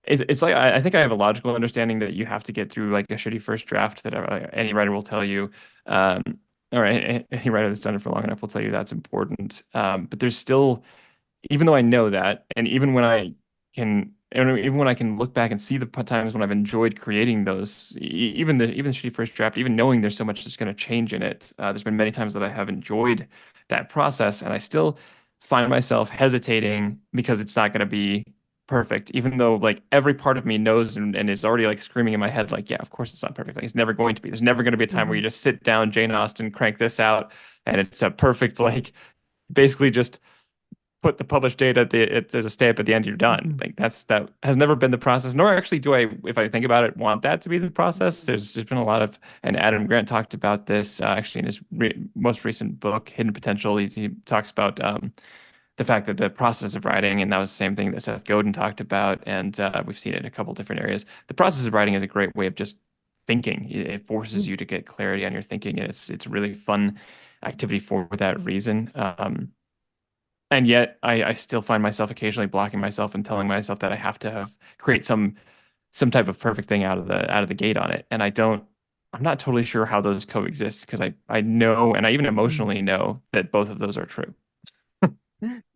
Speaker 3: it's like I think I have a logical understanding that you have to get through like a shitty first draft that any writer will tell you, um, or any writer that's done it for long enough will tell you that's important. But there's still, even though I know that, and even when I can look back and see the times when I've enjoyed creating those, even the shitty first draft, even knowing there's so much that's going to change in it, there's been many times that I have enjoyed that process, and I still find myself hesitating because it's not going to be perfect, even though like every part of me knows and is already like screaming in my head, like, yeah, of course it's not perfect. Like it's never going to be. There's never going to be a time where you
Speaker 2: Mhm.
Speaker 3: just sit down, Jane Austen, crank this out, and it's a perfect like basically just put the published data as a stamp at the end, you're done.
Speaker 2: Mhm.
Speaker 3: Like that has never been the process, nor actually do I, if I think about it, want that to be the process. There's been a lot of, and Adam Grant talked about this actually in his most recent book, Hidden Potential. He talks about the fact that the process of writing, and that was the same thing that Seth Godin talked about, and we've seen it in a couple different areas. The process of writing is a great way of just thinking. It forces you to get clarity on your thinking, and it's a really fun activity for that reason. And yet I still find myself occasionally blocking myself and telling myself that I have to create some type of perfect thing out of the gate on it. And I'm not totally sure how those coexist because I know and I even
Speaker 2: Mhm.
Speaker 3: emotionally know that both of those are true.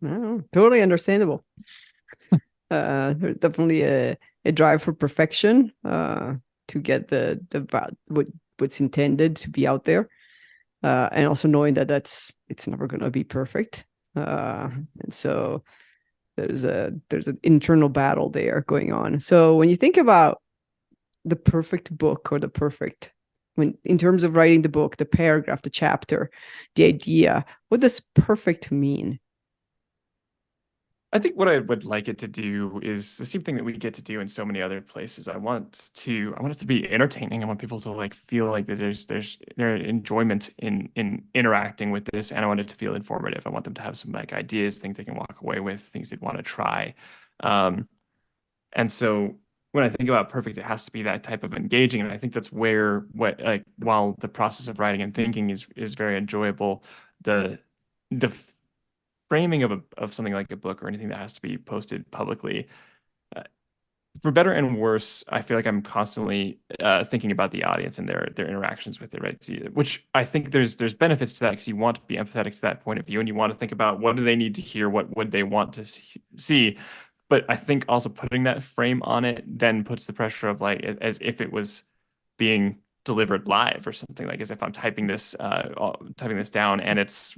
Speaker 2: No, totally understandable. There's definitely a drive for perfection, to get what's intended to be out there, and also knowing that it's never going to be perfect. And so there's an internal battle there going on. So when you think about the perfect book or the perfect when in terms of writing the book, the paragraph, the chapter, the idea, what does perfect mean?
Speaker 3: I think what I would like it to do is the same thing that we get to do in so many other places. I want it to be entertaining. I want people to like feel like that there's enjoyment in interacting with this, and I want it to feel informative. I want them to have some like ideas, things they can walk away with, things they'd want to try. Um, and so when I think about perfect, it has to be that type of engaging, and I think that's where what like while the process of writing and thinking is very enjoyable, the framing of something like a book or anything that has to be posted publicly, uh, for better and worse, I feel like I'm constantly thinking about the audience and their interactions with it, right? So, which I think there's benefits to that because you want to be empathetic to that point of view and you want to think about what do they need to hear, what would they want to see. But I think also putting that frame on it then puts the pressure of like as if it was being delivered live or something, like as if I'm typing this down and it's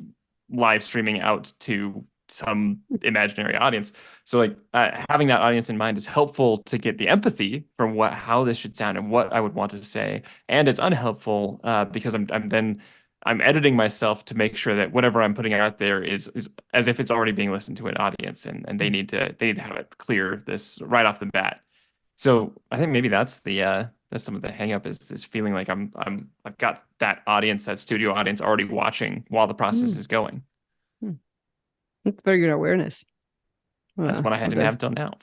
Speaker 3: live streaming out to some imaginary audience. So like having that audience in mind is helpful to get the empathy from how this should sound and what I would want to say, and it's unhelpful because I'm editing myself to make sure that whatever I'm putting out there is as if it's already being listened to an audience, and they need to have it clear this right off the bat. So I think maybe that's some of the hang up is this feeling like I've got that audience, that studio audience already watching while the process
Speaker 2: Hmm.
Speaker 3: is going.
Speaker 2: Hmm. That's very good awareness,
Speaker 3: That's what I
Speaker 2: of
Speaker 3: didn't have
Speaker 2: this
Speaker 3: till now.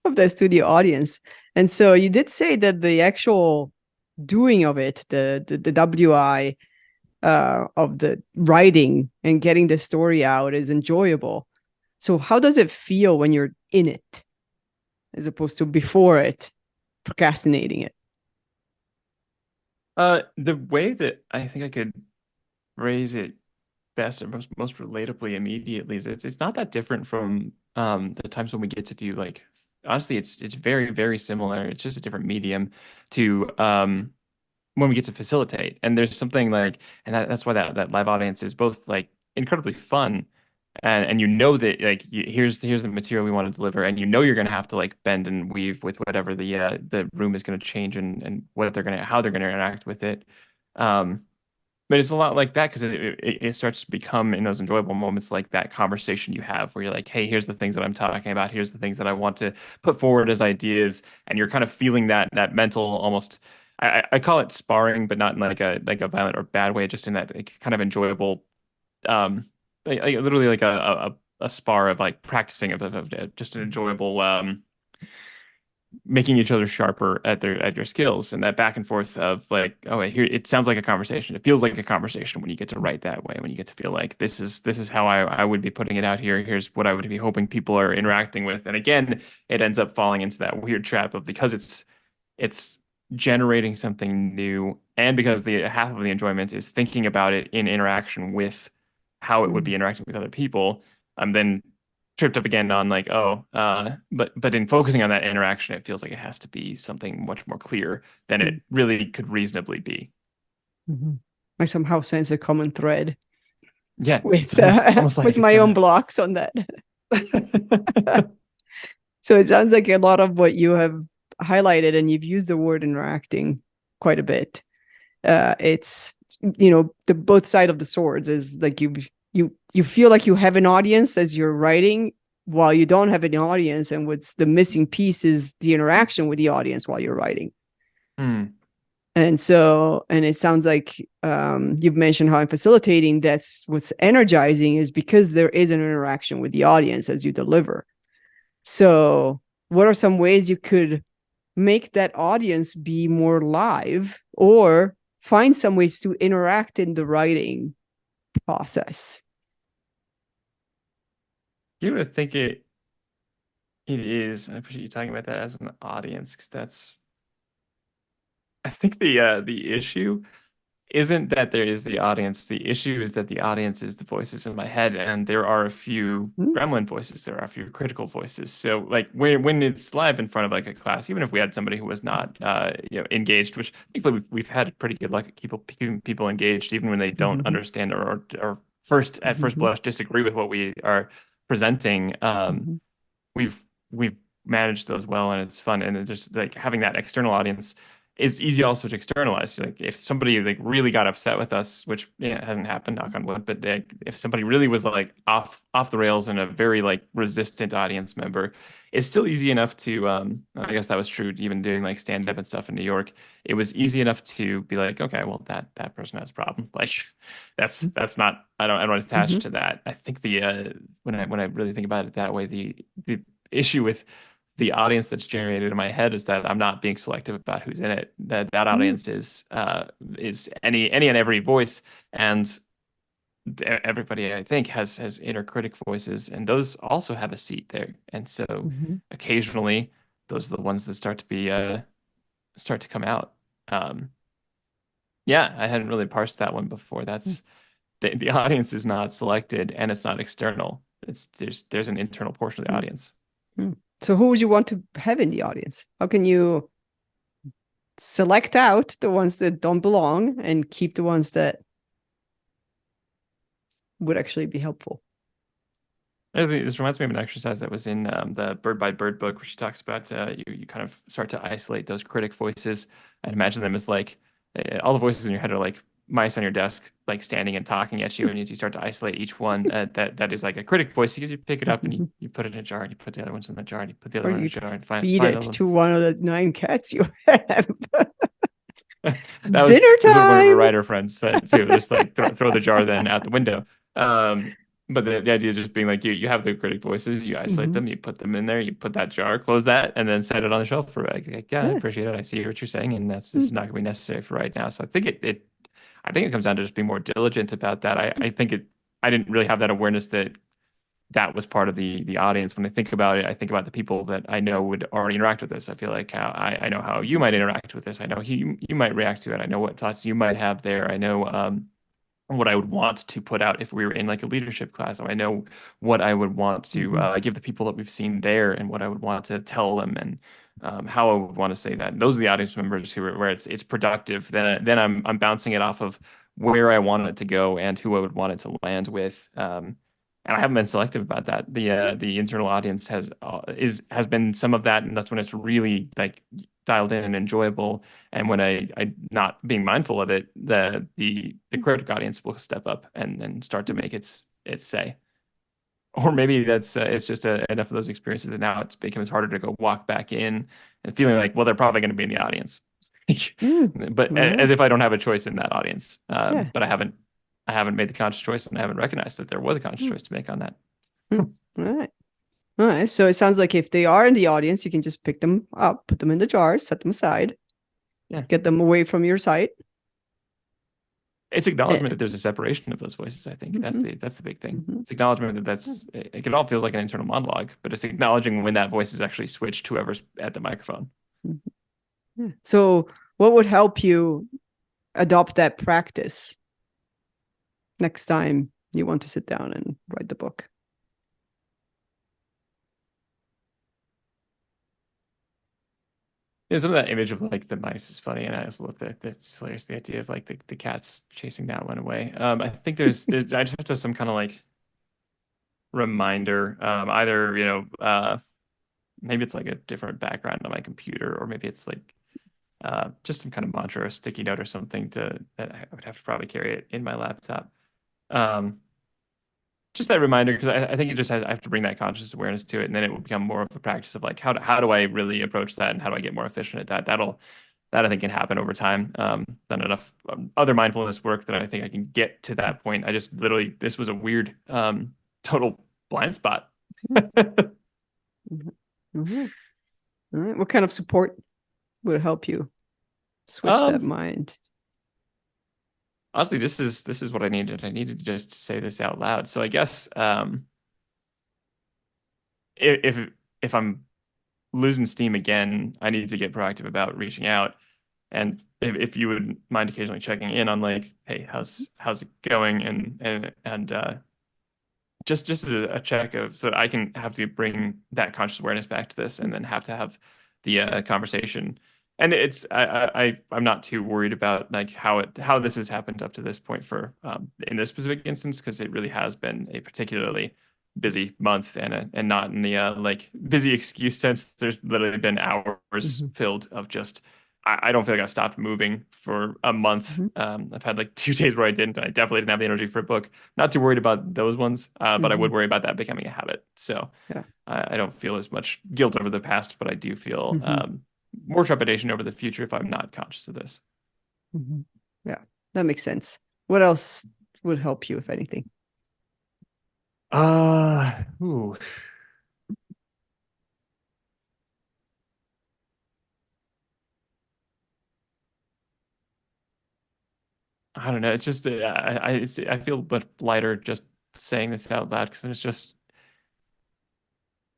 Speaker 2: of the studio audience. And so you did say that the actual doing of it, the WI, of the writing and getting the story out is enjoyable. So how does it feel when you're in it as opposed to before it, procrastinating it?
Speaker 3: The way that I think I could phrase it best and most relatably immediately is it's not that different from the times when we get to do like honestly it's very very similar. It's just a different medium to when we get to facilitate. And there's something like, and that's why that live audience is both like incredibly fun, and you know that like here's the material we want to deliver, and you know you're going to have to like bend and weave with whatever the room is going to change, and what they're going to how they're going to interact with it. Um, but it's a lot like that because it starts to become in those enjoyable moments like that conversation you have where you're like, hey, here's the things that I'm talking about. Here's the things that I want to put forward as ideas. And you're kind of feeling that mental almost, I call it sparring, but not in like a violent or bad way, just in that like, kind of enjoyable, um, literally like a spar of like practicing of just an enjoyable, making each other sharper at their skills, and that back and forth of like, oh wait, here it sounds like a conversation, it feels like a conversation when you get to write that way, when you get to feel like this is how I would be putting it out here, here's what I would be hoping people are interacting with. And again, it ends up falling into that weird trap of, because it's generating something new, and because the half of the enjoyment is thinking about it in interaction with how it would be interacting with other people, then tripped up again on like, oh, but in focusing on that interaction, it feels like it has to be something much more clear than it really could reasonably be.
Speaker 2: Mm-hmm. I somehow sense a common thread
Speaker 3: Yeah,
Speaker 2: with
Speaker 3: it's almost like
Speaker 2: with
Speaker 3: it's
Speaker 2: my own
Speaker 3: gonna.
Speaker 2: blocks on that. So it sounds like a lot of what you have highlighted, and you've used the word interacting quite a bit. It's, the both side of the swords is like you feel like you have an audience as you're writing, while you don't have an audience, and what's the missing piece is the interaction with the audience while you're writing.
Speaker 3: Hmm.
Speaker 2: And so, and it sounds like you've mentioned how in facilitating, that's what's energizing, is because there is an interaction with the audience as you deliver. So what are some ways you could make that audience be more live, or find some ways to interact in the writing process?
Speaker 3: You would think it is. I appreciate you talking about that as an audience, because that's, I think the issue isn't that there is the audience. The issue is that the audience is the voices in my head, and there are a few
Speaker 2: Mm-hmm.
Speaker 3: gremlin voices. There are a few critical voices. So, like when it's live in front of like a class, even if we had somebody who was not engaged, which thankfully we've had pretty good luck at keeping people engaged, even when they don't
Speaker 2: Mm-hmm.
Speaker 3: understand or first at first
Speaker 2: Mm-hmm.
Speaker 3: blush disagree with what we are presenting.
Speaker 2: Mm-hmm.
Speaker 3: We've managed those well, and it's fun. And it's just like having that external audience is easy also to externalize. Like if somebody like really got upset with us, which hasn't happened, knock on wood, but if somebody really was like off the rails and a very like resistant audience member, it's still easy enough to I guess that was true even doing like stand up and stuff in New York. It was easy enough to be like, okay, well that person has a problem. Like that's not, I don't attach
Speaker 2: Mm-hmm.
Speaker 3: to that. I think the when I really think about it that way, the issue with the audience that's generated in my head is that I'm not being selective about who's in it. That audience is any and every voice, and everybody I think has inner critic voices, and those also have a seat there. And so
Speaker 2: Mm-hmm.
Speaker 3: occasionally those are the ones that start to come out. Um, yeah, I hadn't really parsed that one before. That's the audience is not selected, and it's not external. It's there's an internal portion of the audience.
Speaker 2: Mm-hmm. So who would you want to have in the audience? How can you select out the ones that don't belong and keep the ones that would actually be helpful?
Speaker 3: I think this reminds me of an exercise that was in the Bird by Bird book, where she talks about you kind of start to isolate those critic voices and imagine them as like all the voices in your head are like mice on your desk, like standing and talking at you. And as you start to isolate each one that is like a critic voice, you pick it up and you put it in a jar, and you put the other ones in the jar, and you put the other
Speaker 2: Or
Speaker 3: one in a
Speaker 2: you
Speaker 3: jar, and find
Speaker 2: feed
Speaker 3: find
Speaker 2: it
Speaker 3: all
Speaker 2: to one of the 9 cats you have.
Speaker 3: that was
Speaker 2: Dinner
Speaker 3: what one of her
Speaker 2: time.
Speaker 3: writer friends said too. Just like throw the jar then out the window. But the idea is just being like you have the critic voices, you isolate
Speaker 2: Mm-hmm.
Speaker 3: them, you put them in there, you put that jar, close that, and then set it on the shelf for like yeah, I
Speaker 2: Yeah.
Speaker 3: appreciate it. I see what you're saying, and this is not gonna be necessary for right now. So I think I think it comes down to just being more diligent about that. I think I didn't really have that awareness that was part of the audience. When I think about it, I think about the people that I know would already interact with this. I feel like how I know how you might interact with this. I know you might react to it. I know what thoughts you might have there. I know what I would want to put out if we were in like a leadership class. So I know what I would want to give the people that we've seen there, and what I would want to tell them, and how I would want to say that. And those are the audience members who are, where it's productive. Then I'm bouncing it off of where I want it to go and who I would want it to land with. And I haven't been selective about that. The internal audience has been some of that, and that's when it's really like dialed in and enjoyable. And when I not being mindful of it, the critic audience will step up and start to make its say. Or maybe that's it's just enough of those experiences that now it becomes harder to go walk back in and feeling like, well, they're probably going to be in the audience, but as if I don't have a choice in that audience. But I haven't made the conscious choice, and I haven't recognized that there was a conscious choice to make on that.
Speaker 2: All right. All right. So it sounds like if they are in the audience, you can just pick them up, put them in the jar, set them aside, get them away from your sight.
Speaker 3: It's acknowledgement that there's a separation of those voices. I think that's the big thing. It's acknowledgement that it all feels like an internal monologue, but it's acknowledging when that voice is actually switched to whoever's at the microphone.
Speaker 2: So what would help you adopt that practice next time you want to sit down and write the book?
Speaker 3: Yeah, some of that image of like the mice is funny, and I also love that's hilarious, the idea of like the cats chasing that one away. I think there's I just have to have some kind of like reminder, either maybe it's like a different background on my computer, or maybe it's like just some kind of mantra or sticky note or something that I would have to probably carry it in my laptop. Just that reminder, because I think I have to bring that conscious awareness to it, and then it will become more of a practice of like how do I really approach that, and how do I get more efficient at that. That I think can happen over time. Done enough other mindfulness work that I think I can get to that point. I just literally, this was a weird total blind spot.
Speaker 2: All right. What kind of support would help you switch that mind?
Speaker 3: Honestly, this is what I needed. I needed to just say this out loud. So I guess if I'm losing steam again, I need to get proactive about reaching out. And if you would mind occasionally checking in on like, hey, how's it going, and just as a check of, so I can have to bring that conscious awareness back to this, and then have to have the conversation. And I'm not too worried about like how this has happened up to this point for in this specific instance, because it really has been a particularly busy month, and not in the like busy excuse sense. There's literally been hours filled of just I don't feel like I've stopped moving for a month. I've had like 2 days where I didn't. I definitely didn't have the energy for a book. Not too worried about those ones, but I would worry about that becoming a habit. So I don't feel as much guilt over the past, but I do feel more trepidation over the future if I'm not conscious of this.
Speaker 2: Yeah, that makes sense. What else would help you, if anything?
Speaker 3: Ooh. I don't know. It's just I feel much lighter just saying this out loud, because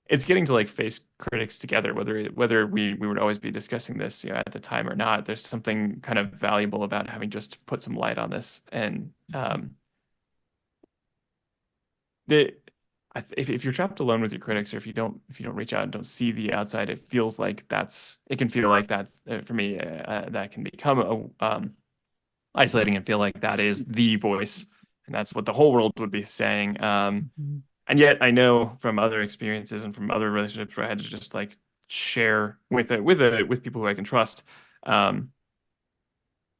Speaker 3: it's getting to like face critics together, whether we would always be discussing this, at the time or not. There's something kind of valuable about having just put some light on this, and if you're trapped alone with your critics, or if you don't reach out and don't see the outside, it feels like it can feel like that for me, that can become isolating, and feel like that is the voice, and that's what the whole world would be saying. And yet I know from other experiences and from other relationships where I had to just like share with people who I can trust,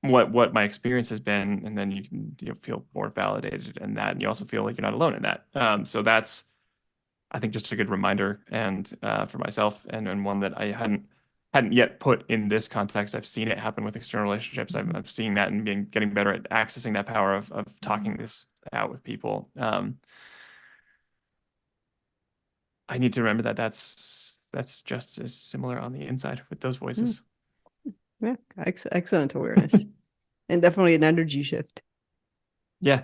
Speaker 3: what my experience has been, and then you can feel more validated in that, and you also feel like you're not alone in that. So that's, I think, just a good reminder, and for myself, and one that I hadn't yet put in this context. I've seen it happen with external relationships. I'm seeing that and getting better at accessing that power of talking this out with people. I need to remember that that's just as similar on the inside with those voices.
Speaker 2: Yeah, excellent awareness, and definitely an energy shift.
Speaker 3: Yeah,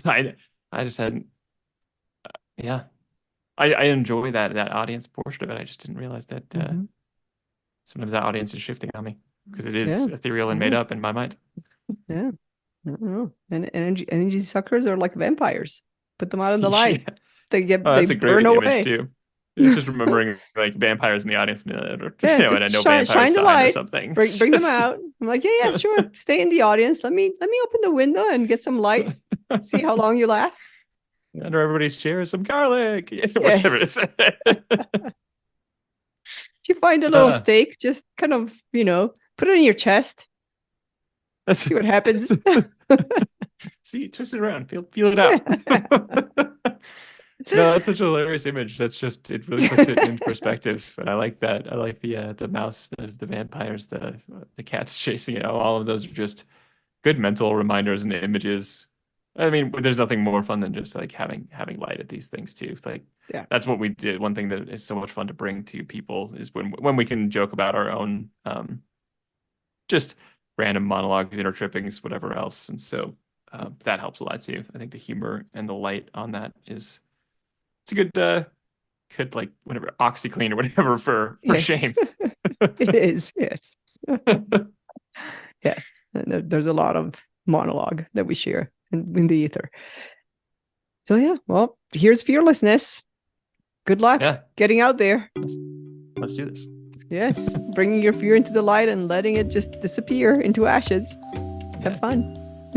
Speaker 3: I just hadn't. Yeah, I enjoy that audience portion of it. I just didn't realize that sometimes that audience is shifting on me, because it is ethereal and made up in my mind.
Speaker 2: Yeah, I don't know. And energy suckers are like vampires. Put them out in the light.
Speaker 3: Yeah.
Speaker 2: They
Speaker 3: That's a
Speaker 2: burn
Speaker 3: great image
Speaker 2: away.
Speaker 3: too. It's just remembering like vampires in the audience, or
Speaker 2: Yeah,
Speaker 3: and
Speaker 2: just
Speaker 3: a no
Speaker 2: shine
Speaker 3: vampire
Speaker 2: the
Speaker 3: sign or
Speaker 2: light.
Speaker 3: something.
Speaker 2: Bring them out. I'm like, yeah, sure. Stay in the audience. Let me open the window and get some light. See how long you last.
Speaker 3: Under everybody's chair is some garlic. Whatever it
Speaker 2: Yes.
Speaker 3: is.
Speaker 2: If you find a little steak, just kind of, put it in your chest. See what happens.
Speaker 3: See, twist it around. Feel it out. No, that's such a hilarious image. It really puts it in perspective. And I like that. I like the mouse, the vampires, the cats chasing it. All of those are just good mental reminders and images. I mean, there's nothing more fun than just like having light at these things too. Like,
Speaker 2: Yeah.
Speaker 3: that's what we did. One thing that is so much fun to bring to people is when we can joke about our own just random monologues, inner trippings, whatever else. And so that helps a lot too. I think the humor and the light on that it's a good like whatever OxyClean or whatever for
Speaker 2: Yes.
Speaker 3: shame.
Speaker 2: It is, yes. Yeah. There's a lot of monologue that we share in the ether. So yeah, well, here's fearlessness. Good luck getting out there.
Speaker 3: Let's do this.
Speaker 2: Yes, bringing your fear into the light and letting it just disappear into ashes. Have fun.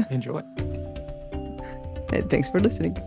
Speaker 3: Enjoy.
Speaker 2: And thanks for listening.